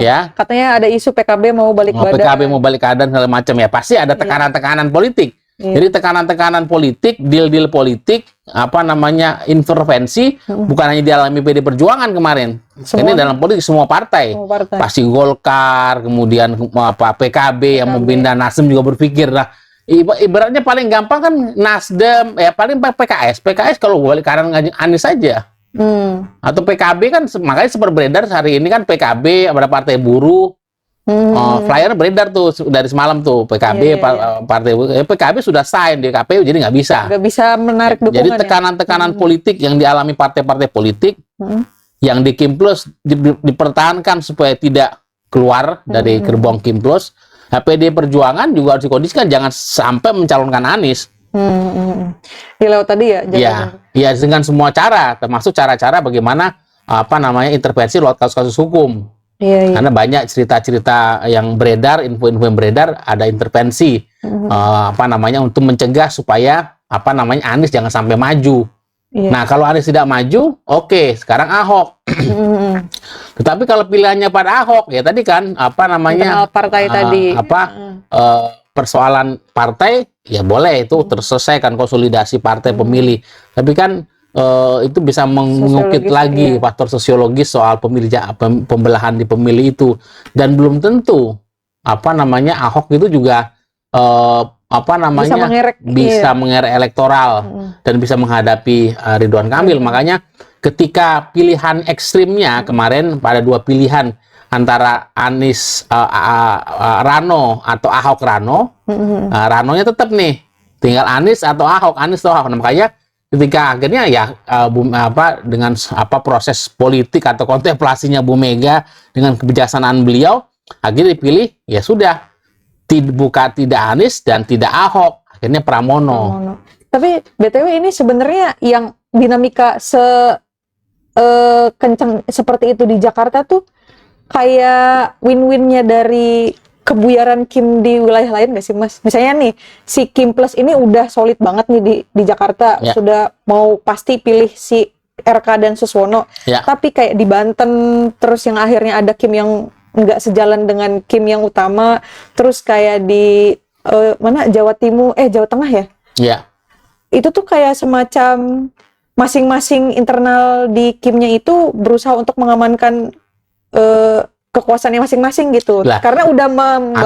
S1: Ya,
S2: Katanya ada isu PKB mau balik badan.
S1: PKB mau balik keadaan segala macam ya, pasti ada tekanan-tekanan politik.
S2: Iya.
S1: Jadi tekanan-tekanan politik, deal-deal politik, intervensi, bukan hanya dialami PD Perjuangan kemarin. Ini dalam politik semua partai.
S2: Semua partai.
S1: Pasti Golkar, kemudian PKB yang membina, Nasdem juga berpikir lah. Ibaratnya paling gampang kan Nasdem, ya paling PKS. PKS kalau balik kanan Anies saja. Atau PKB kan makanya seperti beredar hari ini kan PKB, ada partai buruh, flyer beredar tuh dari semalam tuh PKB,
S2: Iya.
S1: partai PKB sudah sign di KPU jadi nggak bisa.
S2: Nggak bisa menarik dukungan.
S1: Jadi
S2: ya?
S1: tekanan-tekanan politik yang dialami partai-partai politik yang di Kim Plus dipertahankan supaya tidak keluar dari gerbong Kim Plus. Nah, PD Perjuangan juga harus dikondisikan jangan sampai mencalonkan Anies.
S2: Di lewat tadi ya.
S1: Ya dengan semua cara, termasuk cara-cara bagaimana intervensi lewat kasus-kasus hukum.
S2: Iya.
S1: Karena banyak cerita-cerita yang beredar, info-info yang beredar, ada intervensi untuk mencegah supaya Anies jangan sampai maju.
S2: Iya.
S1: Nah, kalau Anies tidak maju, oke, sekarang Ahok. Tetapi kalau pilihannya pada Ahok, ya tadi kan
S2: Internal partai tadi.
S1: Persoalan partai ya boleh itu terselesaikan konsolidasi partai pemilih. Tapi kan itu bisa mengungkit lagi faktor sosiologis soal pembelahan di pemilih itu, dan belum tentu Ahok itu juga bisa mengerek elektoral dan bisa menghadapi Ridwan Kamil. Makanya ketika pilihan ekstrimnya kemarin pada 2 pilihan antara Anies Rano atau Ahok Rano, Ranonya tetap nih tinggal Anies atau Ahok, Nah, makanya ketika akhirnya ya dengan proses politik atau kontemplasinya Bu Mega dengan kebijaksanaan beliau akhirnya dipilih ya sudah tidak Anies dan tidak Ahok, akhirnya Pramono.
S2: Tapi BTW ini sebenarnya yang dinamika kencang seperti itu di Jakarta tuh kayak win-winnya dari kebuyaran Kim di wilayah lain nggak sih, Mas? Misalnya nih, si Kim Plus ini udah solid banget nih di Jakarta, sudah mau pasti pilih si RK dan Suswono. Tapi kayak di Banten, terus yang akhirnya ada Kim yang nggak sejalan dengan Kim yang utama, terus kayak di Jawa Tengah ya? Iya. Itu tuh kayak semacam masing-masing internal di Kimnya itu berusaha untuk mengamankan kekuasaannya masing-masing gitu. Karena udah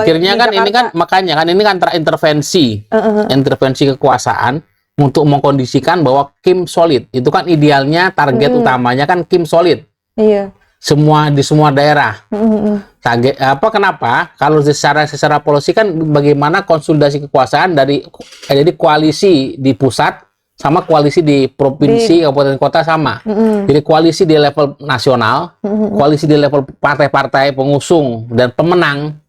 S1: akhirnya kan Jakarta. Ini kan makanya kan ini kan intervensi kekuasaan untuk mengkondisikan bahwa Kim solid. Itu kan idealnya target utamanya kan Kim solid. Iya. Di semua daerah. Target kenapa? Kalau secara polisi kan bagaimana konsolidasi kekuasaan dari koalisi di pusat sama koalisi di provinsi, kabupaten kota sama. Jadi koalisi di level nasional, koalisi di level partai-partai pengusung dan pemenang,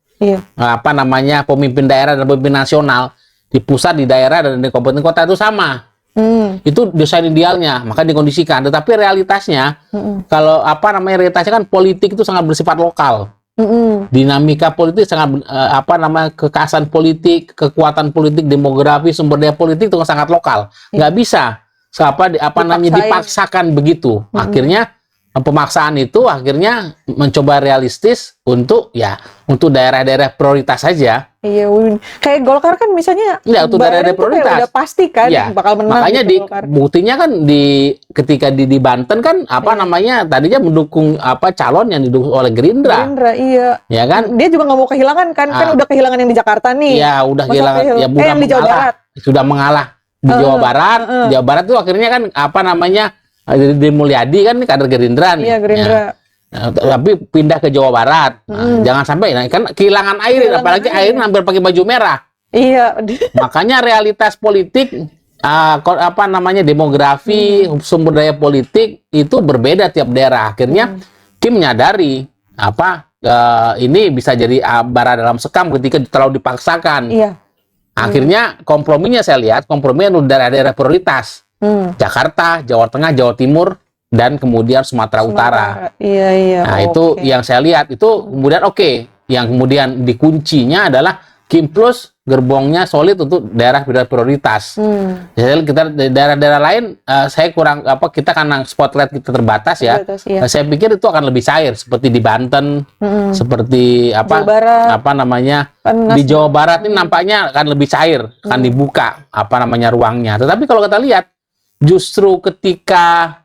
S1: pemimpin daerah dan pemimpin nasional di pusat, di daerah dan di kabupaten kota itu sama. Itu desain idealnya, maka dikondisikan. Tetapi realitasnya, kalau realitasnya kan politik itu sangat bersifat lokal. Dinamika politik sangat kekasan politik, kekuatan politik, demografi, sumber daya politik itu sangat lokal. Nggak bisa dipaksakan begitu. Akhirnya pemaksaan itu akhirnya mencoba realistis untuk daerah-daerah prioritas saja.
S2: Iya, kayak Golkar kan misalnya
S1: untuk daerah-daerah prioritas
S2: udah pasti kan bakal menang.
S1: Makanya
S2: gitu,
S1: buktinya kan ketika di Banten kan tadinya mendukung calon yang didukung oleh Gerindra.
S2: Iya.
S1: Ya kan?
S2: Dia juga nggak mau kehilangan kan udah kehilangan yang di Jakarta nih.
S1: Iya, udah kehilangan
S2: yang di Jawa Barat.
S1: Sudah mengalah di Jawa Barat. Jawa Barat tuh akhirnya kan Deddy Mulyadi kan kader Gerindra nih.
S2: Iya, Gerindra.
S1: Tapi pindah ke Jawa Barat. Jangan sampai kan kehilangan air, apalagi air hampir pakai baju merah.
S2: Iya.
S1: Makanya realitas politik demografi, sumber daya politik itu berbeda tiap daerah. Akhirnya Kim menyadari ini bisa jadi bara dalam sekam ketika terlalu dipaksakan.
S2: Iya.
S1: Akhirnya komprominya saya lihat untuk daerah-daerah prioritas. Jakarta, Jawa Tengah, Jawa Timur, dan kemudian Sumatera Utara.
S2: Iya.
S1: Nah, itu yang saya lihat itu kemudian Yang kemudian dikuncinya adalah Kim Plus gerbongnya solid untuk daerah prioritas. Jadi kita daerah-daerah lain saya kurang kita karena spotlight kita terbatas ya. Saya pikir itu akan lebih cair seperti di Banten, seperti
S2: Jawa Barat.
S1: Di Jawa Barat ini nampaknya akan lebih cair, akan dibuka ruangnya. Tetapi kalau kita lihat justru ketika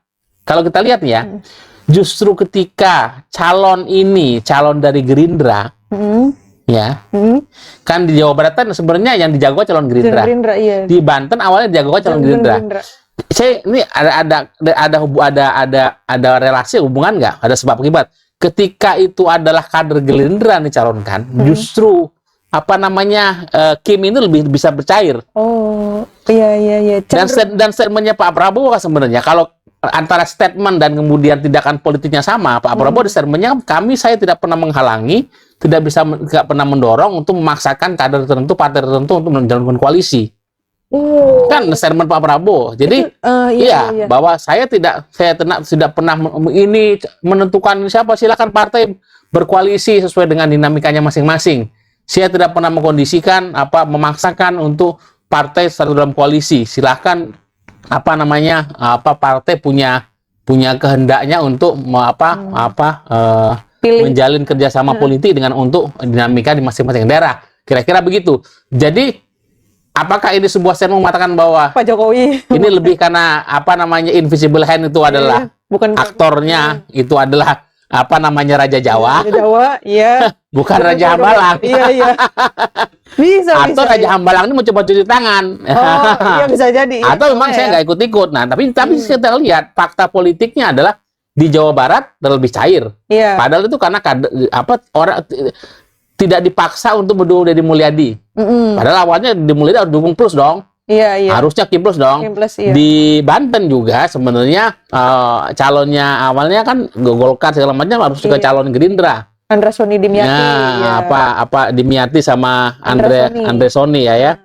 S1: justru ketika calon dari Gerindra kan di Jawa Barat kan sebenarnya yang dijago calon Gerindra.
S2: Iya.
S1: Di Banten awalnya dijago calon Gerindra. Saya ini ada relasi hubungan nggak? Ada sebab akibat. Ketika itu adalah kader Gerindra dicalonkan, justru Kim ini lebih bisa bercair.
S2: Oh, iya.
S1: Dan statementnya Pak Prabowo kan sebenarnya kalau antara statement dan kemudian tindakan politiknya sama, Pak Prabowo di statementnya saya tidak pernah menghalangi, tidak pernah mendorong untuk memaksakan kader tertentu, partai tertentu untuk menjalankan koalisi. Kan statement Pak Prabowo. Jadi iya. Bahwa saya tidak pernah ini menentukan siapa, silakan partai berkoalisi sesuai dengan dinamikanya masing-masing. Saya tidak pernah mengkondisikan memaksakan untuk partai satu dalam koalisi. Silakan partai punya kehendaknya untuk menjalin kerjasama politik dengan untuk dinamika di masing-masing daerah. Kira-kira begitu. Jadi apakah ini sebuah statement mengatakan bahwa
S2: Pak Jokowi
S1: ini lebih karena invisible hand itu adalah
S2: bukan
S1: aktornya itu adalah Raja Jawa?
S2: Raja Jawa, iya.
S1: Bukan Raja Hambalang.
S2: Iya. Bisa.
S1: Atau Raja Hambalang ini mau coba cuci tangan.
S2: Iya bisa jadi.
S1: Atau memang saya nggak ikut-ikut. Nah, tapi kita lihat fakta politiknya adalah di Jawa Barat lebih cair.
S2: Iya.
S1: Padahal itu karena orang tidak dipaksa untuk mendukung Deddy Mulyadi. Padahal awalnya Deddy Mulyadi harus dukung Plus dong.
S2: Iya.
S1: Harusnya Kim Plus dong.
S2: Iya.
S1: Di Banten juga sebenarnya calonnya awalnya kan Golkar segala macam harus juga calon Gerindra.
S2: Andra Soni Dimyati.
S1: Dimyati sama Andre Soni ya.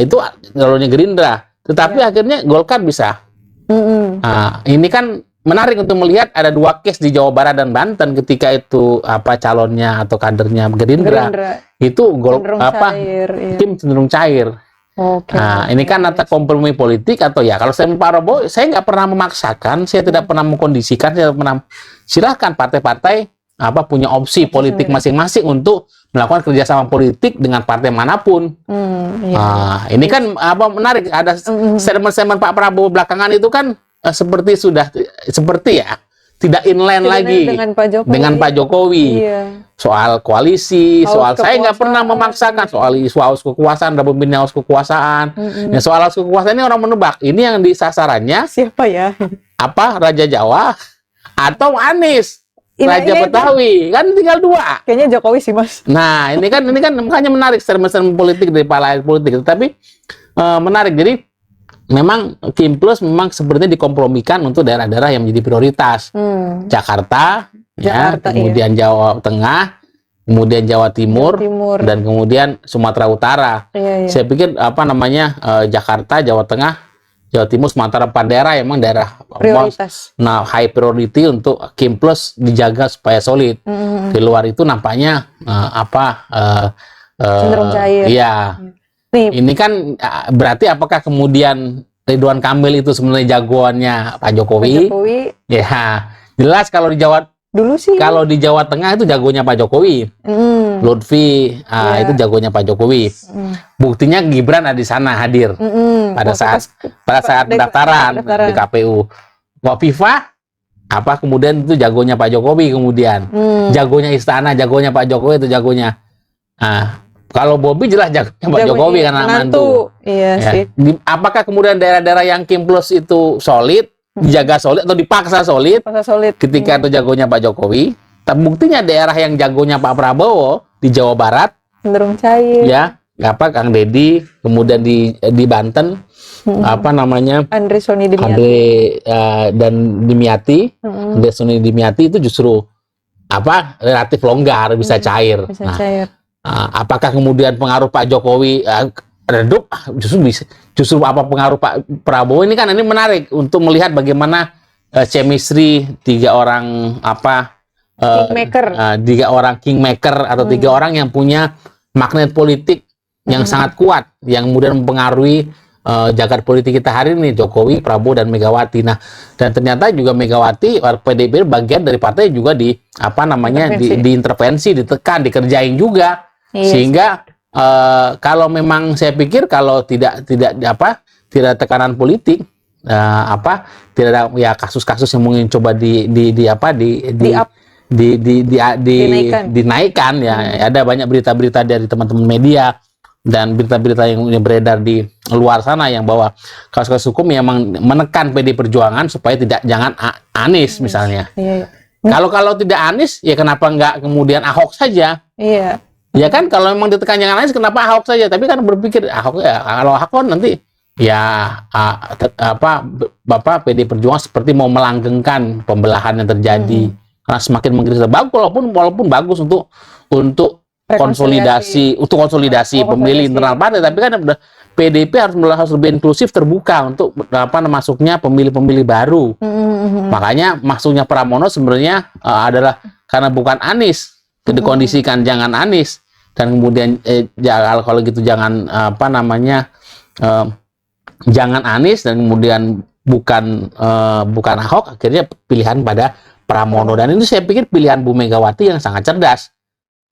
S1: Itu calonnya Gerindra. Tetapi akhirnya Golkar bisa. Ini kan menarik untuk melihat ada dua case di Jawa Barat dan Banten ketika itu calonnya atau kadernya Gerindra. Itu Kim cenderung cair. Ini kan antara kompromi politik atau kalau saya Pak Prabowo, saya nggak pernah memaksakan, saya tidak pernah mengkondisikan, saya pernah silahkan partai-partai punya opsi politik masing-masing untuk melakukan kerjasama politik dengan partai manapun. Ini kan menarik, ada statement-statement Pak Prabowo belakangan itu kan seperti tidak inline lagi dengan Pak Jokowi.
S2: Iya.
S1: Soal koalisi, saya nggak pernah memaksakan soal isu haus kekuasaan, ada pembina haus kekuasaan. Soal haus kekuasaan ini orang menebak. Ini yang disasarannya
S2: siapa ya?
S1: Raja Jawa atau Anies, Raja Betawi, kan tinggal dua.
S2: Kayaknya Jokowi sih Mas.
S1: Nah ini kan makanya menarik statement politik dari para elit politik. Tapi menarik. Jadi memang Kim Plus memang sepertinya dikompromikan untuk daerah-daerah yang menjadi prioritas. Jakarta, kemudian Jawa Tengah, kemudian Jawa Timur, dan kemudian Sumatera Utara.
S2: Iya.
S1: Saya pikir Jakarta, Jawa Tengah, Jawa Timur, Sumatera, 4 daerah emang daerah
S2: Prioritas.
S1: nah high priority untuk Kim Plus dijaga supaya solid. Di luar itu nampaknya
S2: Cenderung cair.
S1: Iya.
S2: Nih,
S1: Ini kan berarti apakah kemudian Ridwan Kamil itu sebenarnya jagoannya Pak
S2: Pak
S1: Jokowi?
S2: Jokowi
S1: Ya, jelas kalau di Jawa
S2: dulu sih.
S1: Tengah itu jagonya Pak Jokowi. Lutfi
S2: Iya.
S1: itu jagonya Pak Jokowi. Buktinya Gibran ada di sana hadir pada saat pendaftaran di KPU. Kofifa kemudian itu jagonya Pak Jokowi kemudian. Jagonya istana, jagonya Pak Jokowi itu jagonya. Nah, kalau Bobi jelas jagonya Pak Jokowi karena mantu.
S2: Iya
S1: Ya.
S2: sih.
S1: Apakah kemudian daerah-daerah yang Kim Plus itu solid, dijaga solid atau dipaksa solid?
S2: Pasal solid.
S1: Ketika itu jagonya Pak Jokowi, tapi buktinya daerah yang jagonya Pak Prabowo di Jawa Barat,
S2: Cenderung cair.
S1: ya, Kang Deddy, kemudian di Banten,
S2: Andre Soni Dimyati.
S1: Andre dan Dimyati, Andre Soni Dimyati itu justru relatif longgar, bisa cair.
S2: Bisa cair.
S1: Apakah kemudian pengaruh Pak Jokowi redup? Justru pengaruh Pak Prabowo ini kan ini menarik untuk melihat bagaimana chemistry tiga orang
S2: Kingmaker.
S1: 3 orang kingmaker atau 3 orang yang punya magnet politik yang sangat kuat yang kemudian mempengaruhi jagat politik kita hari ini, Jokowi, Prabowo, dan Megawati. Nah, dan ternyata juga Megawati PDIP bagian dari partai juga diintervensi, ditekan, dikerjain juga.
S2: Yes.
S1: Sehingga kalau memang saya pikir kalau tidak ada tekanan politik, tidak ada ya kasus-kasus yang mungkin coba dinaikkan ya. Ada banyak berita-berita dari teman-teman media dan berita-berita yang beredar di luar sana yang bahwa kasus-kasus hukum yang menekan PD Perjuangan supaya jangan Anies misalnya.
S2: Iya.
S1: Kalau tidak Anies ya kenapa nggak kemudian Ahok saja?
S2: Iya.
S1: Ya kan kalau memang ditekan jangan Anies kenapa Ahok saja? Tapi kan berpikir Ahok ya kalau Ahok kan nanti ya Bapak PD Perjuangan seperti mau melanggengkan pembelahan yang terjadi. Karena semakin mengkritis bagus walaupun bagus untuk konsolidasi pemilih internal partai, tapi kan PDIP harus lebih inklusif, terbuka untuk masuknya pemilih-pemilil baru. Makanya masuknya Pramono sebenarnya adalah karena bukan Anies, dikondisikan jangan Anies dan kemudian kalau gitu jangan jangan Anies dan kemudian bukan Ahok, akhirnya pilihan pada Pramono. Dan itu saya pikir pilihan Bu Megawati yang sangat cerdas.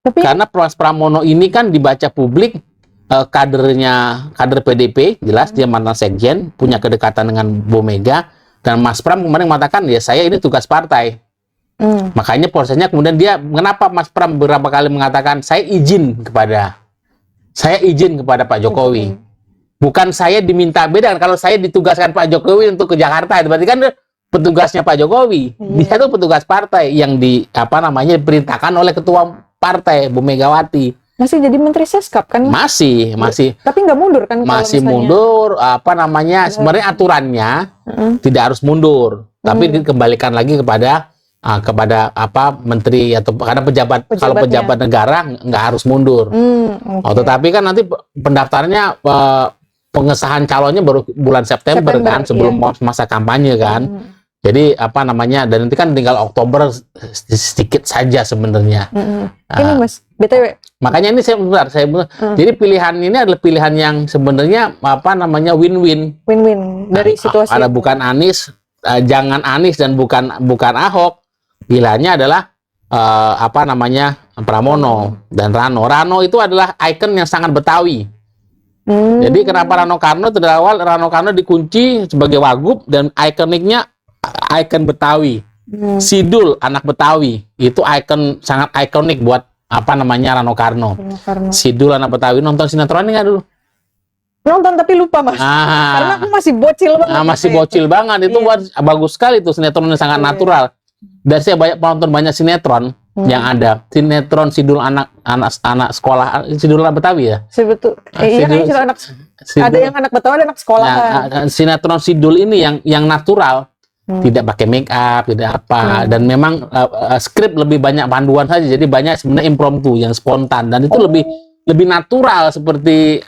S1: Karena Mas Pramono ini kan dibaca publik kader PDIP, jelas dia mantan sekjen, punya kedekatan dengan Bu Mega, dan Mas Pram kemarin mengatakan ya saya ini tugas partai. Makanya prosesnya kemudian kenapa Mas Pram beberapa kali mengatakan saya izin kepada Pak Jokowi. Bukan saya diminta, beda kalau saya ditugaskan Pak Jokowi untuk ke Jakarta, berarti kan petugasnya Pak Jokowi. Dia itu petugas partai yang diperintahkan oleh ketua partai Bu Megawati.
S2: Masih jadi menteri Seskap kan?
S1: Masih.
S2: Tapi nggak mundur kan?
S1: Masih mundur. Sebenarnya aturannya tidak harus mundur, tapi dikembalikan lagi kepada menteri atau karena kalau pejabat negara nggak harus mundur. Tetapi kan nanti pendaftarannya pengesahan calonnya baru bulan September kan, sebelum masa kampanye kan. Jadi dan nanti kan tinggal Oktober sedikit saja sebenarnya.
S2: Ini Mas, BTW.
S1: Makanya ini saya jadi pilihan ini adalah pilihan yang sebenarnya win-win.
S2: Win-win dari situasi.
S1: Ada bukan Anies, jangan Anies dan bukan Ahok. Pilihannya adalah Pramono dan Rano. Rano itu adalah ikon yang sangat Betawi. Jadi kenapa Rano Karno dari awal Rano Karno dikunci sebagai wagub dan ikoniknya ikon Betawi. Sidul anak Betawi itu sangat ikonik buat Rano Karno. Sidul anak Betawi. Nonton sinetronnya nggak dulu?
S2: Nonton tapi lupa Mas. Karena aku masih bocil banget.
S1: Masih bocil banget. Itu bagus sekali tuh, sinetronnya sangat natural. Dan saya banyak sinetron yang ada. Sinetron Sidul anak sekolah, Sidul anak Betawi ya?
S2: Sebetulnya. Iya kan Sidul anak. Ada yang anak Betawi, ada anak sekolah.
S1: Sinetron Sidul ini yang natural. Tidak pakai make up, tidak apa, dan memang skrip lebih banyak panduan saja, jadi banyak sebenarnya impromptu yang spontan dan itu lebih natural seperti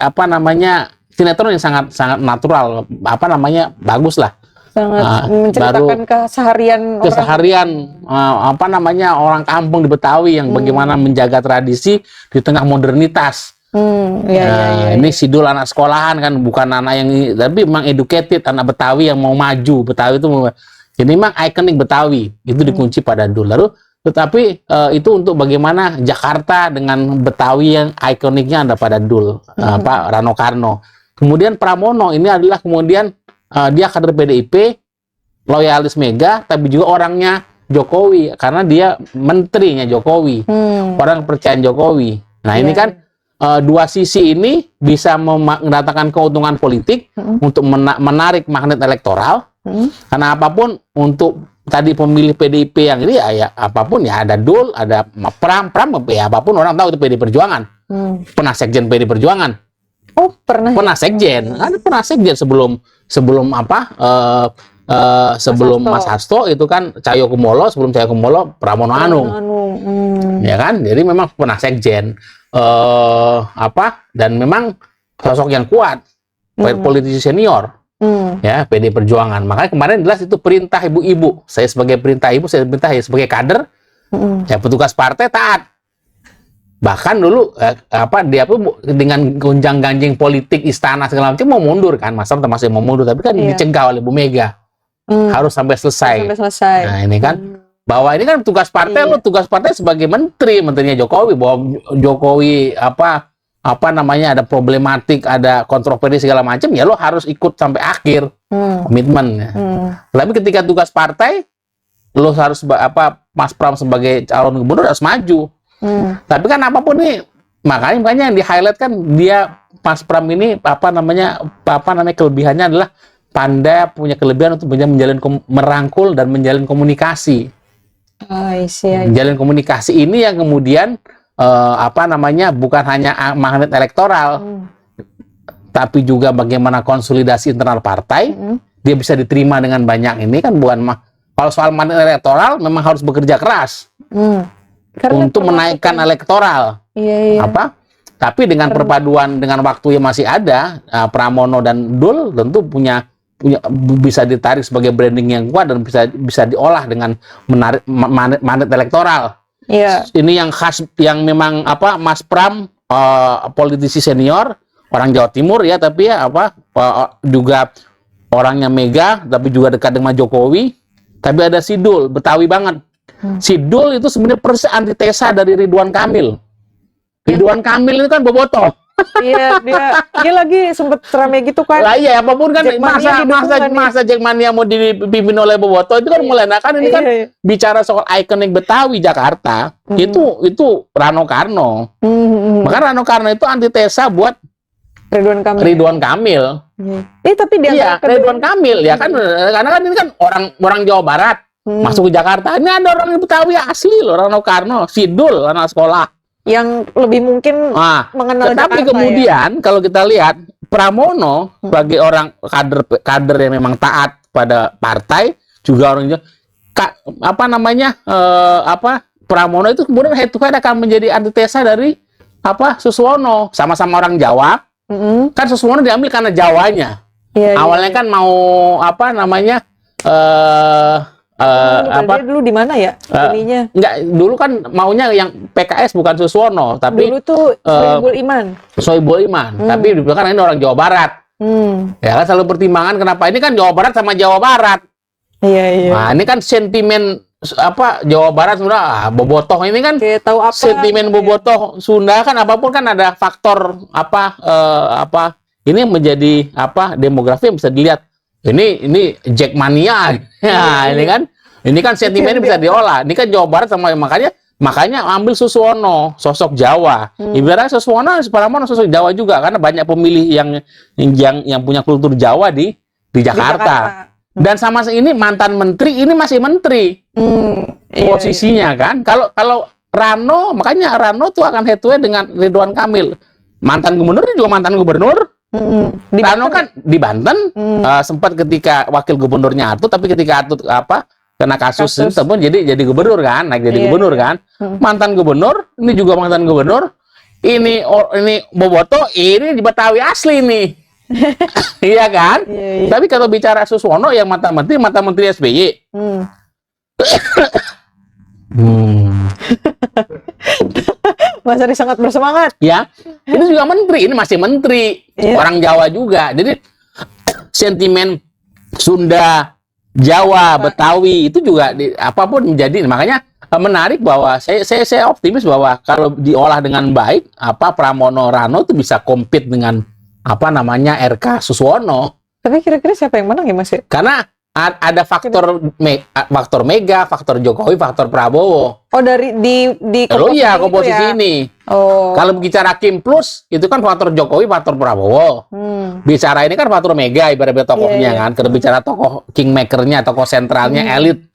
S1: sinetron yang sangat sangat natural, apa namanya, bagus lah.
S2: Sangat menceritakan
S1: keseharian apa namanya, orang kampung di Betawi yang bagaimana menjaga tradisi di tengah modernitas. Ini Sidul anak sekolahan kan, bukan anak yang, tapi memang educated, anak Betawi yang mau maju. Betawi itu jadi memang ikonik Betawi itu dikunci pada Dul. Lalu tetapi itu untuk bagaimana Jakarta dengan Betawi yang ikoniknya ada pada Dul, apa, Rano Karno. Kemudian Pramono ini adalah kemudian dia kader PDIP, loyalis Mega, tapi juga orangnya Jokowi karena dia menterinya Jokowi, orang kepercayaan Jokowi. Nah ini kan dua sisi ini bisa mendatangkan keuntungan politik untuk menarik magnet elektoral. Karena apapun untuk tadi pemilih PDIP yang ini ya apapun ya, ada Dul, ada Pram ya apapun orang tahu itu PD Perjuangan, pernah sekjen PD Perjuangan.
S2: Oh pernah
S1: sekjen, ada pernah sekjen sebelum apa sebelum Mas Hasto itu kan Cahyokumolo, sebelum Cahyokumolo Pramono Anung. Ya kan, jadi memang pernah sekjen apa, dan memang sosok yang kuat, politisi senior. Ya, PD Perjuangan. Makanya kemarin jelas itu perintah ibu-ibu. Saya sebagai perintah ibu, saya perintah ya sebagai kader, ya petugas partai taat. Bahkan dulu apa dia pun dengan gonjang-ganjing politik istana segala macam mau mundur kan, Mas Pram termasuk mau mundur, tapi kan dicegah oleh Bu Mega. Harus sampai selesai. Nah, ini kan bahwa ini kan tugas partai, lo tugas partai sebagai menterinya Jokowi, bahwa Jokowi apa namanya ada problematik, ada kontroversi segala macam, ya lo harus ikut sampai akhir komitmen. Tapi ketika tugas partai lo harus Mas Pram sebagai calon gubernur harus maju. Tapi kan apapun nih, makanya yang di highlight kan dia Mas Pram ini apa namanya kelebihannya adalah pandai, punya kelebihan untuk merangkul dan menjalin komunikasi. Menjalin komunikasi ini yang kemudian apa namanya bukan hanya magnet elektoral, tapi juga bagaimana konsolidasi internal partai. Dia bisa diterima dengan banyak ini kan, bukan kalau soal magnet elektoral memang harus bekerja keras. Untuk menaikkan elektoral, apa? Tapi dengan perpaduan dengan waktu yang masih ada, Pramono dan Dul tentu punya bisa ditarik sebagai branding yang kuat dan bisa diolah dengan menarik magnet elektoral. Ini yang khas, yang memang apa, Mas Pram politisi senior, orang Jawa Timur ya, tapi ya juga orangnya Mega, tapi juga dekat dengan Jokowi. Tapi ada Sidul, Betawi banget. Sidul itu sebenarnya persis antitesa dari Ridwan Kamil. Ridwan Kamil itu kan bobotoh.
S2: Iya, dia lagi sempet rame gitu kan.
S1: Lah iya, apapun kan masa Jackmania mau dipimpin oleh bobotoh itu kan mulai. Nah kan ini kan bicara soal ikonik Betawi Jakarta, itu Rano Karno. Maka Rano Karno itu antitesa buat Ridwan Kamil.
S2: Tapi dia
S1: Ridwan Kamil ya kan, karena kan ini kan orang Jawa Barat. Masuk ke Jakarta, ini ada orang Betawi asli loh, Rano Karno, Sidul, anak sekolah
S2: yang lebih mungkin mengenal Jakarta. Tapi
S1: kemudian kalau kita lihat Pramono sebagai orang kader yang memang taat pada partai, juga orang Pramono itu kemudian head to head akan menjadi antitesa dari Suswono, sama-sama orang Jawa. Kan Suswono diambil karena Jawanya. Awalnya kan mau
S2: dia dulu di mana ya? Ininya?
S1: Enggak, dulu kan maunya yang PKS bukan Suswono, tapi
S2: dulu tuh
S1: Sohibul Iman. Tapi dibilang ini orang Jawa Barat. Ya kan selalu pertimbangan kenapa ini kan Jawa Barat sama Jawa Barat. Nah, ini kan sentimen Jawa Barat Sunda, bobotoh ini kan sentimen bobotoh Sunda kan, apapun kan ada faktor ini menjadi demografi yang bisa dilihat. Ini Jackmania. Ya, ini kan sentimennya bisa diolah. Ini kan Jawa Barat sama, makanya ambil Suswono, sosok Jawa. Ibaratnya Suswono, Pramono sosok Jawa juga, karena banyak pemilih yang punya kultur Jawa di Jakarta. Dan sama ini mantan menteri, ini masih menteri. Posisinya kan. Kalau Rano, makanya Rano tuh akan head to head dengan Ridwan Kamil. Mantan gubernur juga mantan gubernur. Rano kan di Banten, sempat ketika wakil gubernurnya Atut, tapi ketika Atut kena kasus tersebut jadi gubernur kan, naik jadi gubernur kan. Mantan gubernur, ini juga mantan gubernur. Ini bobotoh, ini di Betawi asli nih. Iya kan?
S2: Iya, iya.
S1: Tapi kalau bicara Suswono yang mata menteri SBY.
S2: Mas Ari sangat bersemangat.
S1: Ya, ini juga menteri, ini masih menteri, orang Jawa juga. Jadi sentimen Sunda, Jawa, Betawi itu juga apapun menjadi, makanya menarik bahwa saya optimis bahwa kalau diolah dengan baik, Pramono Rano itu bisa compete dengan RK Suswono.
S2: Tapi kira-kira siapa yang menang ya Mas?
S1: Karena ada faktor Mega, faktor Jokowi, faktor Prabowo.
S2: Oh, dari di
S1: komposisi
S2: ya?
S1: ini.
S2: Oh.
S1: Kalau bicara Kim Plus itu kan faktor Jokowi, faktor Prabowo. Bicara ini kan faktor Mega ibaratnya tokohnya kan. Kalau bicara tokoh kingmakernya, tokoh sentralnya, elit.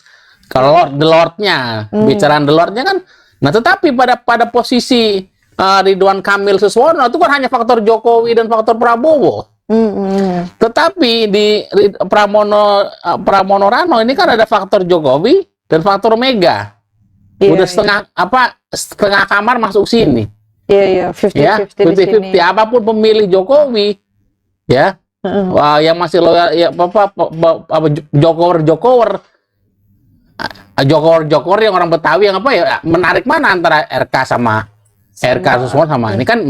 S1: Kalau the Lord-nya, bicara the Lord-nya kan. Nah, tetapi pada posisi Ridwan Kamil Suswono itu kan hanya faktor Jokowi dan faktor Prabowo. Tetapi di Pramono Rano ini kan ada faktor Jokowi dan faktor Mega. Udah setengah kamar masuk sini.
S2: Iya, 50-50
S1: apapun pemilih Jokowi ya. Wah, yang masih loyal ya Jokower yang orang Betawi yang menarik mana antara RK Suswono sama ini kan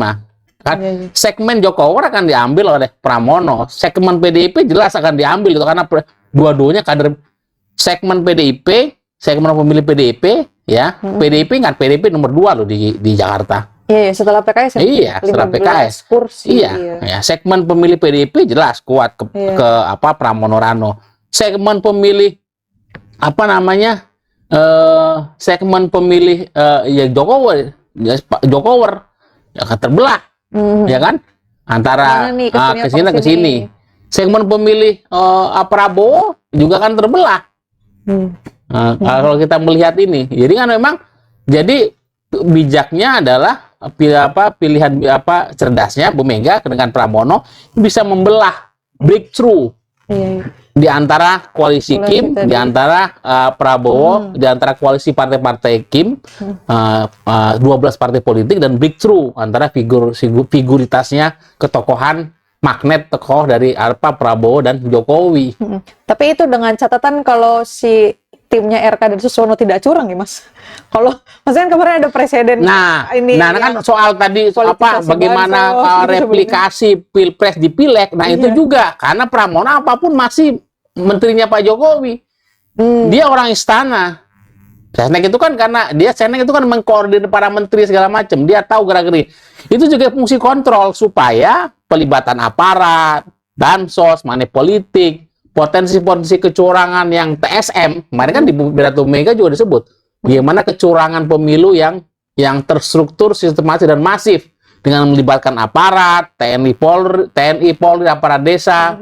S1: segmen Jokower akan diambil oleh Pramono, segmen PDIP jelas akan diambil gitu karena dua-duanya kader segmen PDIP, segmen pemilih PDIP ya. PDIP nomor 2 loh di Jakarta.
S2: Iya, setelah PKS.
S1: Iya, setelah PKS.
S2: Kursi.
S1: Iya. Segmen pemilih PDIP jelas kuat ke Pramono Rano. Segmen pemilih segmen pemilih Jokower akan terbelah. Ya kan? Antara ke sini. Segmen pemilih Prabowo juga akan terbelah. Kalau kita melihat ini, jadi kan memang bijaknya adalah pilihan cerdasnya Bu Mega dengan Pramono bisa membelah breakthrough di antara koalisi Kim, di antara Prabowo, di antara koalisi partai-partai Kim, 12 partai politik dan breakthrough antara figuritasnya ketokohan magnet tokoh dari Prabowo dan Jokowi.
S2: Tapi itu dengan catatan kalau si timnya RK dan Suswono tidak curang ya Mas. Kalau maksudnya kemarin ada presiden
S1: kan soal tadi bagaimana replikasi Pilpres di Pileg. Nah, itu juga karena Pramono apapun masih menterinya Pak Jokowi. Dia orang istana. Sesnek itu kan mengkoordinir para menteri segala macam. Dia tahu gerak-gerik. Itu juga fungsi kontrol supaya pelibatan aparat, bansos, money politik, potensi-potensi kecurangan yang TSM, kemarin kan di Pidato Mega juga disebut, bagaimana kecurangan pemilu yang terstruktur, sistematis dan masif dengan melibatkan aparat, TNI, Polri, aparat desa,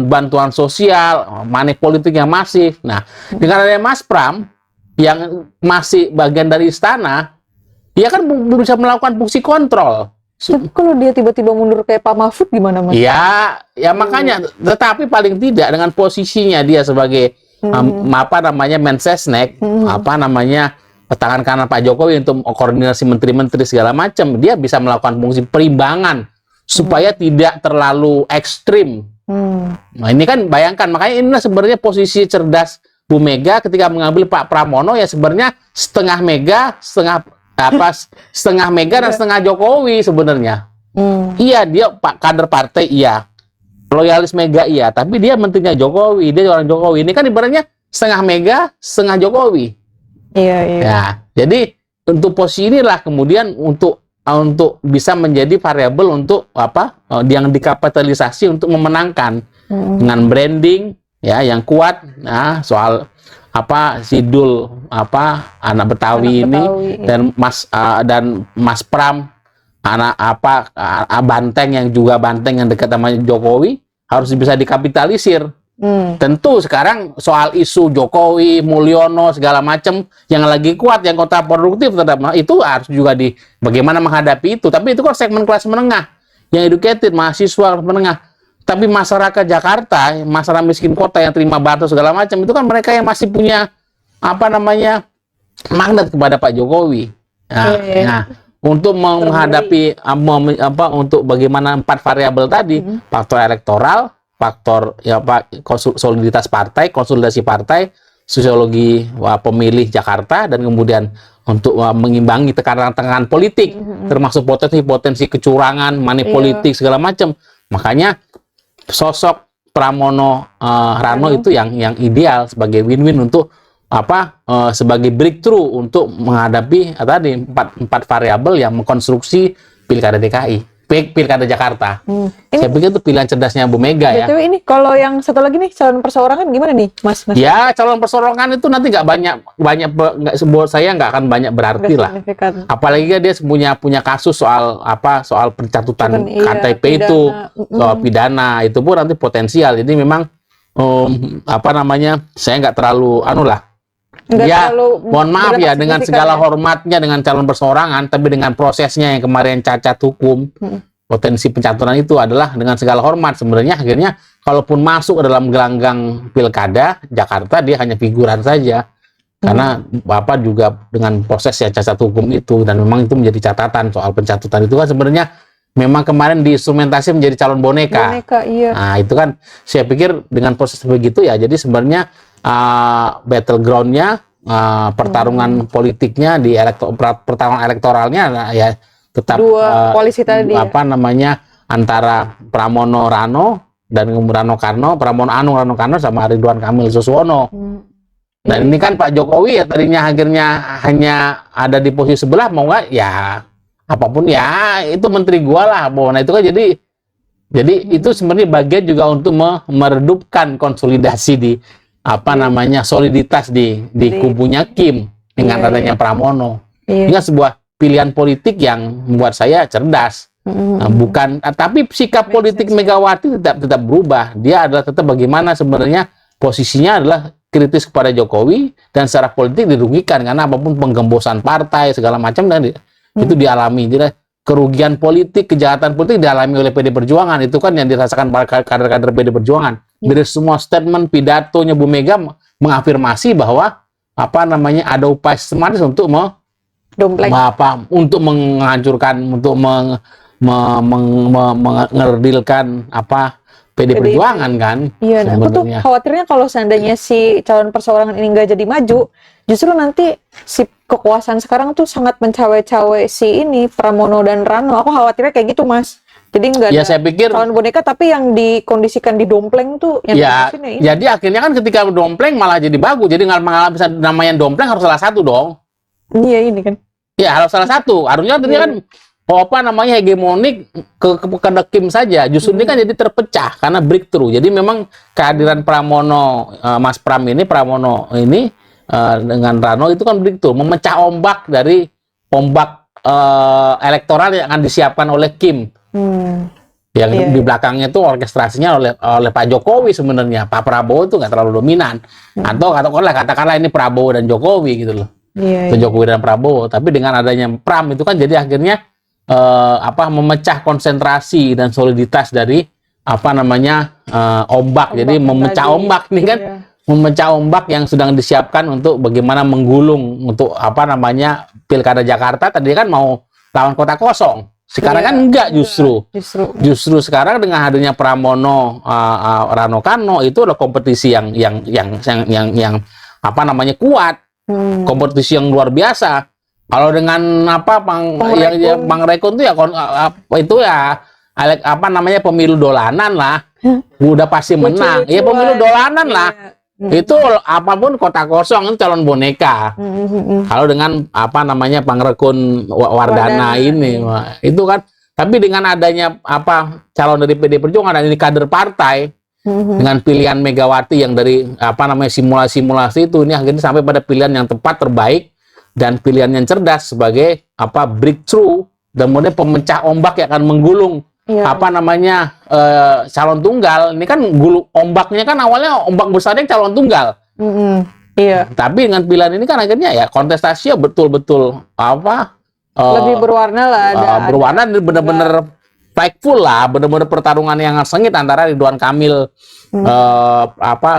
S1: bantuan sosial, money politik yang masif. Nah, dengan adanya Mas Pram yang masih bagian dari istana, dia kan bisa melakukan fungsi kontrol.
S2: Tapi kalau dia tiba-tiba mundur kayak Pak Mahfud gimana Mas?
S1: Ya makanya, tetapi paling tidak dengan posisinya dia sebagai Mensesnek, tangan kanan Pak Jokowi untuk koordinasi menteri-menteri segala macam, dia bisa melakukan fungsi perimbangan supaya tidak terlalu ekstrim. Nah, ini kan bayangkan, makanya inilah sebenarnya posisi cerdas Bu Mega ketika mengambil Pak Pramono ya sebenarnya setengah Mega dan setengah Jokowi sebenarnya. Iya, dia kader partai, iya. Loyalis Mega, iya. Tapi dia menterinya Jokowi, dia orang Jokowi. Ini kan ibaratnya setengah Mega, setengah Jokowi.
S2: Iya.
S1: Ya, jadi untuk posisi inilah kemudian untuk bisa menjadi variabel untuk yang dikapitalisasi untuk memenangkan dengan branding ya yang kuat. Nah, soal Sidul anak Betawi ini dan Mas Pram anak Banteng yang dekat sama Jokowi harus bisa dikapitalisir. Tentu sekarang soal isu Jokowi, Mulyono segala macam yang lagi kuat, yang kontraproduktif itu harus juga bagaimana menghadapi itu. Tapi itu kan segmen kelas menengah yang educated, mahasiswa menengah. Tapi masyarakat Jakarta, masyarakat miskin kota yang terima bantuan segala macam, itu kan mereka yang masih punya magnet kepada Pak Jokowi. Nah, untuk menghadapi untuk bagaimana 4 variabel tadi, faktor elektoral, faktor soliditas partai, konsolidasi partai, sosiologi pemilih Jakarta, dan kemudian untuk mengimbangi tekanan-tekanan politik, termasuk potensi kecurangan, money politik segala macam. Makanya sosok Pramono Rano itu yang ideal sebagai win-win untuk sebagai breakthrough untuk menghadapi tadi 4 variabel yang mengkonstruksi pilkada DKI, pilkada Jakarta. Saya pikir itu pilihan cerdasnya Bu Mega ya.
S2: Tapi ini kalau yang satu lagi nih, calon perseorangan gimana nih, Mas?
S1: Ya, calon perseorangan itu nanti nggak buat saya nggak akan banyak berarti lah. Apalagi dia punya kasus soal pencatutan KTP itu, soal pidana itu pun nanti potensial. Jadi memang saya nggak terlalu mohon maaf ya, dengan segala hormatnya dengan calon perseorangan, tapi dengan prosesnya yang kemarin cacat hukum, potensi pencatutan itu adalah dengan segala hormat. Sebenarnya akhirnya kalaupun masuk ke dalam gelanggang pilkada Jakarta, dia hanya figuran saja. Karena Bapak juga dengan proses yang cacat hukum itu, dan memang itu menjadi catatan soal pencatutan itu kan sebenarnya memang kemarin diinstrumentasi menjadi calon boneka.
S2: Iya.
S1: Nah, itu kan saya pikir dengan proses begitu ya, jadi sebenarnya battlegroundnya, pertarungan politiknya di pertarungan elektoralnya ya tetap
S2: koalisi tadi
S1: antara Pramono Rano dan Rano Karno, Pramono Rano Karno sama Ridwan Kamil Suswono. Dan ini kan Pak Jokowi ya tadinya akhirnya hanya ada di posisi sebelah, mau nggak ya apapun ya itu menteri gua lah. Nah itu kan jadi itu sebenarnya bagian juga untuk meredupkan konsolidasi di soliditas di kubunya Kim dengan adanya Pramono. Ini sebuah pilihan politik yang membuat saya cerdas. Tapi sikap politik Megawati tetap berubah. Dia adalah tetap bagaimana sebenarnya posisinya adalah kritis kepada Jokowi, dan secara politik dirugikan karena apapun penggembosan partai segala macam dan itu dialami. Jadi kerugian politik, kejahatan politik dialami oleh PD Perjuangan. Itu kan yang dirasakan para kader-kader PD Perjuangan. Dari semua statement pidatonya Bu Mega mengafirmasi bahwa ada upaya sistematis untuk untuk menghancurkan, untuk mengerdilkan PD Perjuangan kan.
S2: Iya, aku tuh khawatirnya kalau seandainya si calon perseorangan ini nggak jadi maju, justru nanti si kekuasaan sekarang tuh sangat mencawe-cawe si ini Pramono dan Rano. Aku khawatirnya kayak gitu, Mas. Jadi nggak ada
S1: saya pikir
S2: calon boneka, tapi yang dikondisikan di dompleng tuh yang
S1: ini. Jadi akhirnya kan ketika dompleng malah jadi bagus. Jadi malah bisa namanya dompleng harus salah satu dong.
S2: Iya ini kan.
S1: Ya harus salah satu. Harusnya kan hegemonik ke Kim saja. Justru ini kan jadi terpecah karena breakthrough. Jadi memang kehadiran Pramono, Mas Pramono ini dengan Rano itu kan breakthrough, memecah ombak dari ombak elektoral yang akan disiapkan oleh Kim. Yang di belakangnya itu orkestrasinya oleh Pak Jokowi sebenarnya. Pak Prabowo itu nggak terlalu dominan. Atau katakanlah ini Prabowo dan Jokowi gitu loh. Jokowi dan Prabowo. Tapi dengan adanya Pram itu kan jadi akhirnya memecah konsentrasi dan soliditas dari ombak. Jadi memecah ombak nih kan. Memecah ombak yang sedang disiapkan untuk bagaimana menggulung untuk pilkada Jakarta. Tadi kan mau lawan kota kosong. Sekarang kan enggak, justru sekarang dengan hadirnya Pramono Rano Karno itu adalah kompetisi yang kuat, kompetisi yang luar biasa. Kalau dengan Bang Rekon itu pemilu dolanan lah, udah pasti menang. Ya pemilu dolanan lah. Itu apapun kota kosong itu calon boneka. Kalau dengan Pangrekun Wardana ini itu kan, tapi dengan adanya calon dari PD Perjuangan dan ini kader partai dengan pilihan Megawati yang dari simulasi-simulasi itu, ini akhirnya sampai pada pilihan yang tepat, terbaik, dan pilihan yang cerdas sebagai breakthrough dan kemudian pemecah ombak yang akan menggulung calon tunggal. Ini kan ombaknya kan awalnya ombak besarnya calon tunggal. Tapi dengan pilihan ini kan akhirnya ya kontestasinya betul-betul
S2: lebih berwarna lah,
S1: berwarna dan benar-benar fightful lah, benar-benar pertarungan yang sengit antara Ridwan Kamil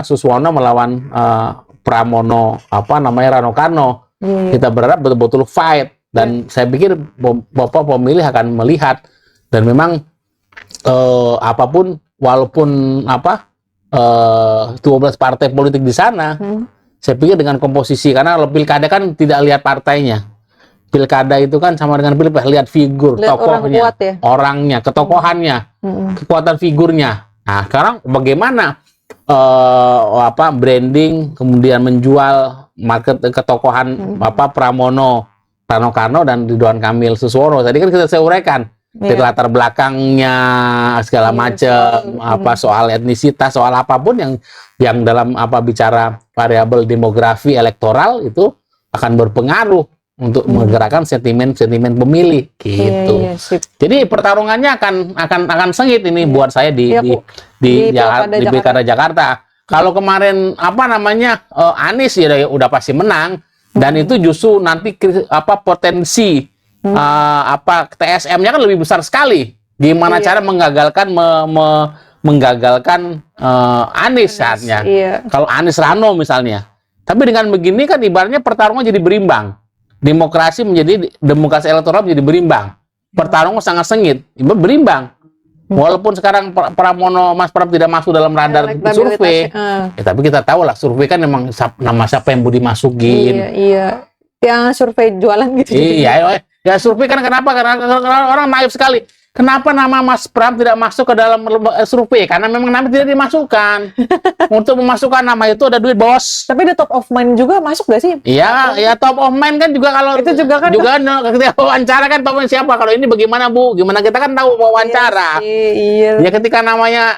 S1: Suswono melawan Pramono Rano Karno. Kita berharap betul-betul fight. dan saya pikir Bapak pemilih akan melihat, dan memang apapun, walaupun 12 partai politik di sana, saya pikir dengan komposisi, karena pilkada kan tidak lihat partainya. Pilkada itu kan sama dengan pilpres, lihat figur,
S2: Lihat orang
S1: tokohnya,
S2: kuat ya?
S1: orangnya, ketokohannya, kekuatan figurnya. Nah, sekarang bagaimana branding, kemudian menjual market ketokohan Pramono, Rano Karno dan Ridwan Kamil Suswono. Tadi kan saya uraikan latar belakangnya segala macam, soal etnisitas, soal apapun yang dalam bicara variabel demografi elektoral itu akan berpengaruh untuk menggerakkan sentimen pemilih gitu. Jadi pertarungannya akan sengit ini buat saya di Pilkada Jakarta. Kalau kemarin Anies ya udah pasti menang, dan itu justru nanti potensi TSM-nya kan lebih besar sekali. Gimana cara menggagalkan Anies saatnya. Kalau Anies Rano misalnya. Tapi dengan begini kan ibaratnya pertarungan jadi berimbang. Demokrasi elektoral menjadi berimbang. Pertarungan sangat sengit, berimbang. Walaupun sekarang Mas Pram tidak masuk dalam radar survei, tapi kita tahu lah survei kan memang nama siapa yang mau dimasukin.
S2: Iya. Yang survei jualan gitu.
S1: Iya, ya survei kan kenapa? Karena orang naif sekali. Kenapa nama Mas Pram tidak masuk ke dalam survei? Karena memang nama tidak dimasukkan. Untuk memasukkan nama itu ada duit, bos.
S2: Tapi di top of mind juga masuk gak sih?
S1: Iya, ya top of mind kan juga kalau
S2: itu juga
S1: ketika wawancara kan top of mind siapa? Kalau ini bagaimana, Bu? Gimana kita kan tahu wawancara.
S2: Iya.
S1: Ya ketika namanya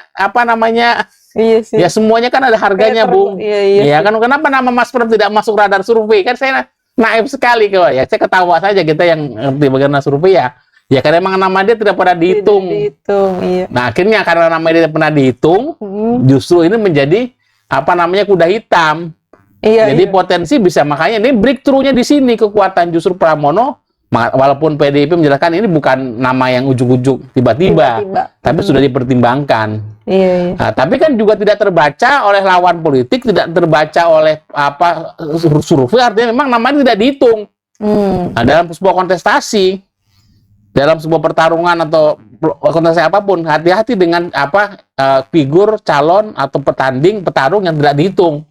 S2: Iya sih.
S1: Ya semuanya kan ada harganya, Bu. Iya kan, kenapa nama Mas Pram tidak masuk radar survei? Kan saya naif sekali kok ya. Saya ketawa saja kita yang ngerti bagaimana survei ya. Ya karena emang nama dia tidak pernah dihitung.
S2: Iya.
S1: Nah akhirnya karena nama dia tidak pernah dihitung, justru ini menjadi kuda hitam. Jadi potensi bisa, makanya ini breakthrough-nya di sini kekuatan justru Pramono. Walaupun PDIP menjelaskan ini bukan nama yang ujuk-ujuk tiba-tiba, tapi sudah dipertimbangkan.
S2: Iya.
S1: Nah, tapi kan juga tidak terbaca oleh lawan politik, tidak terbaca oleh survei, artinya memang namanya tidak dihitung. Nah, dalam sebuah kontestasi, dalam sebuah pertarungan atau kontestasi apapun, hati-hati dengan figur calon atau petarung yang tidak dihitung.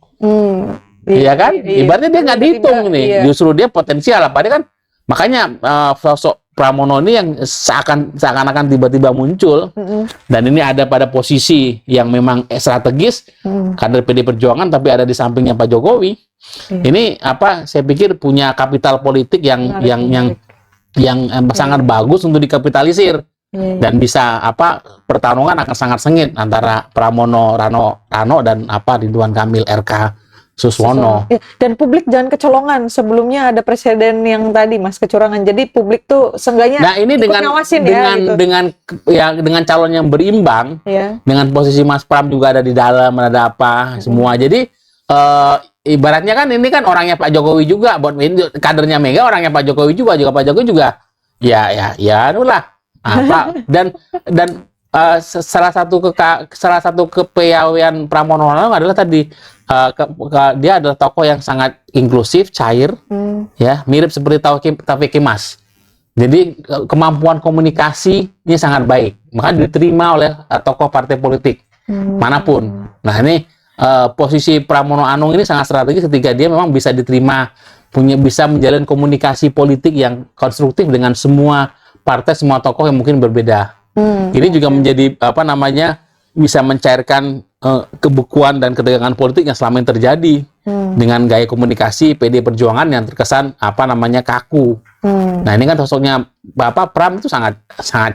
S1: Iya kan? Ibaratnya dia nggak dihitung nih, justru dia potensial. Padahal kan makanya sosok Pramono ini yang seakan-akan tiba-tiba muncul, dan ini ada pada posisi yang memang strategis, kader PD Perjuangan tapi ada di sampingnya Pak Jokowi. Ini saya pikir punya kapital politik yang sangat bagus untuk dikapitalisir, dan bisa pertarungan akan sangat sengit antara Pramono, Rano dan Ridwan Kamil RK Suswono.
S2: Dan publik jangan kecolongan. Sebelumnya ada presiden yang tadi Mas kecurangan. Jadi publik tuh seenggaknya ngawasin
S1: dengan calon yang berimbang, dengan posisi Mas Pram juga ada di dalam, ada semua. Jadi ibaratnya kan ini kan orangnya Pak Jokowi juga, buat kadernya Mega orangnya Pak Jokowi juga Pak Jokowi juga. Dan salah satu kepiawaian Pramono adalah tadi dia adalah tokoh yang sangat inklusif, cair, ya mirip seperti Taufik Kimas. Jadi kemampuan komunikasi ini sangat baik, maka diterima oleh tokoh partai politik manapun. Nah ini posisi Pramono Anung ini sangat strategis ketika dia memang bisa diterima, bisa menjalin komunikasi politik yang konstruktif dengan semua partai, semua tokoh yang mungkin berbeda. Ini juga menjadi bisa mencairkan kebekuan dan ketegangan politik yang selama ini terjadi dengan gaya komunikasi PD Perjuangan yang terkesan kaku. Nah ini kan sosoknya Bapak Pram itu sangat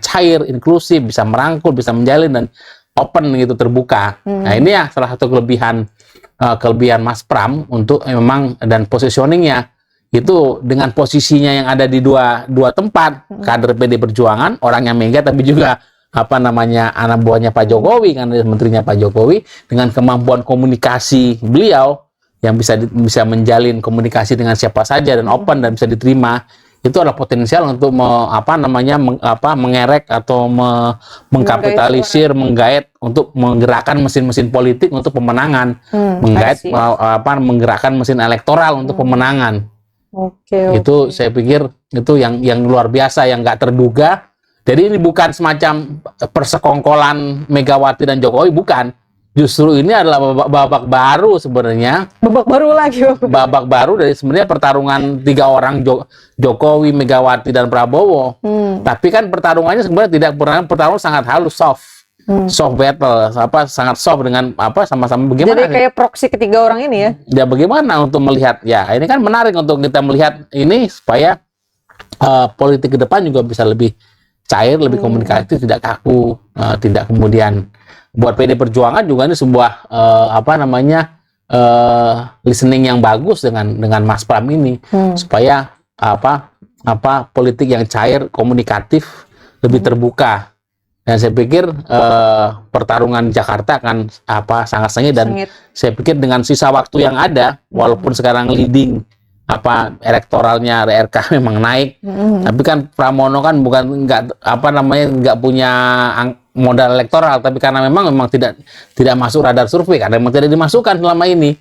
S1: cair, inklusif, bisa merangkul, bisa menjalin dan open gitu, terbuka. Nah ini ya salah satu kelebihan Mas Pram untuk memang, dan positioningnya itu dengan posisinya yang ada di dua tempat, kader PD Perjuangan, orangnya Mega tapi juga anak buahnya Pak Jokowi, kan menterinya Pak Jokowi, dengan kemampuan komunikasi beliau yang bisa menjalin komunikasi dengan siapa saja dan open dan bisa diterima, itu adalah potensial untuk mengerek atau mengkapitalisir, menggait untuk menggerakkan mesin-mesin politik untuk pemenangan, menggerakkan mesin elektoral untuk pemenangan.
S2: Oke.
S1: Itu saya pikir itu yang luar biasa, yang nggak terduga. Jadi ini bukan semacam persekongkolan Megawati dan Jokowi, bukan. Justru ini adalah babak baru sebenarnya.
S2: Babak baru lagi.
S1: Babak baru dari sebenarnya pertarungan 3 orang, Jokowi, Megawati, dan Prabowo. Tapi kan pertarungannya sebenarnya tidak pernah pertarungan sangat halus, soft battle, sangat soft dengan sama-sama bagaimana.
S2: Jadi kayak proksi ketiga orang ini ya.
S1: Ya bagaimana untuk melihat, ya ini kan menarik untuk kita melihat ini supaya politik ke depan juga bisa lebih cair, lebih komunikatif, tidak kaku, tidak kemudian buat PD Perjuangan juga ini sebuah listening yang bagus dengan Mas Pram ini supaya politik yang cair, komunikatif, lebih terbuka. Dan saya pikir pertarungan Jakarta akan sangat sengit, dan saya pikir dengan sisa waktu yang ada, walaupun sekarang leading elektoralnya RK memang naik, tapi kan Pramono kan nggak punya modal elektoral, tapi karena memang tidak masuk radar survei, karena memang tidak dimasukkan selama ini,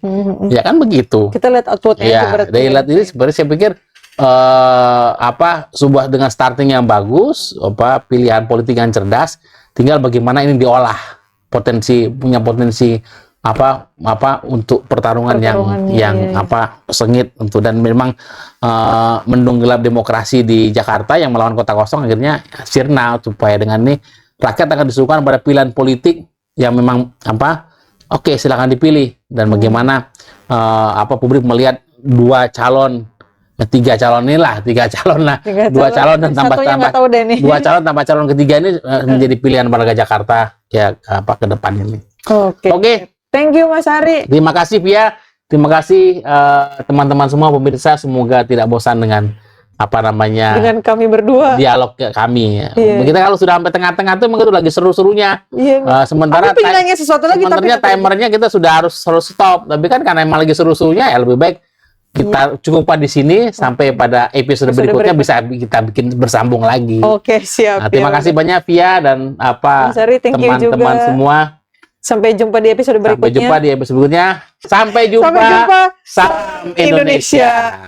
S1: ya kan begitu.
S2: Kita lihat outputnya.
S1: Ya, dari lihat ini sebenarnya saya pikir sebuah dengan starting yang bagus, pilihan politik yang cerdas, tinggal bagaimana ini diolah, punya potensi untuk pertarungan yang sengit untuk, dan memang mendung gelap demokrasi di Jakarta yang melawan kota kosong akhirnya sirna, supaya dengan ini rakyat akan disuguhkan pada pilihan politik yang memang oke, silakan dipilih, dan bagaimana publik melihat 2 calon, 3 calon lah, 2 calon dan tambah 2 calon tambah calon ketiga ini menjadi pilihan warga Jakarta ya ke depan ini. Oke.
S2: Thank you Mas Ari.
S1: Terima kasih Via. Terima kasih teman-teman semua pemirsa, semoga tidak bosan dengan
S2: dengan kami berdua,
S1: dialog kami. Kita kalau sudah sampai tengah-tengah tuh memang itu lagi seru-serunya. Sementara sebenarnya timernya kita sudah harus stop, tapi kan karena emang lagi seru-serunya, ya lebih baik kita cukupkan di sini sampai pada episode berikutnya bisa kita bikin bersambung lagi.
S2: Oke, siap.
S1: Terima kasih banyak Via dan teman-teman semua.
S2: Sampai jumpa di episode berikutnya.
S1: Sampai jumpa. Salam Indonesia.